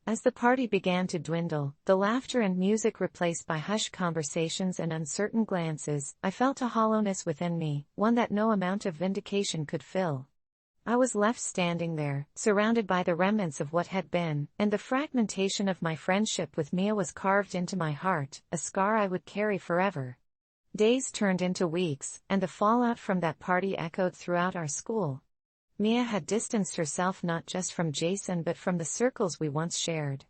As the party began to dwindle, the laughter and music replaced by hushed conversations and uncertain glances, I felt a hollowness within me, one that no amount of vindication could fill. I was left standing there, surrounded by the remnants of what had been, and the fragmentation of my friendship with Mia was carved into my heart, a scar I would carry forever. Days turned into weeks, and the fallout from that party echoed throughout our school. Mia had distanced herself not just from Jason but from the circles we once shared.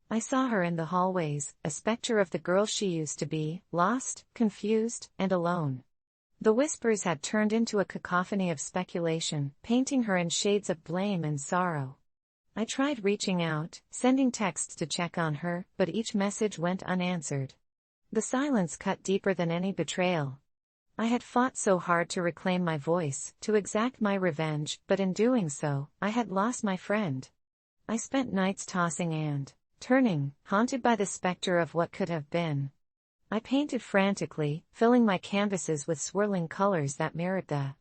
I saw her in the hallways, a specter of the girl she used to be, lost, confused, and alone. The whispers had turned into a cacophony of speculation, painting her in shades of blame and sorrow. I tried reaching out, sending texts to check on her, but each message went unanswered. The silence cut deeper than any betrayal. I had fought so hard to reclaim my voice, to exact my revenge, but in doing so, I had lost my friend. I spent nights tossing and turning, haunted by the specter of what could have been. I painted frantically, filling my canvases with swirling colors that mirrored the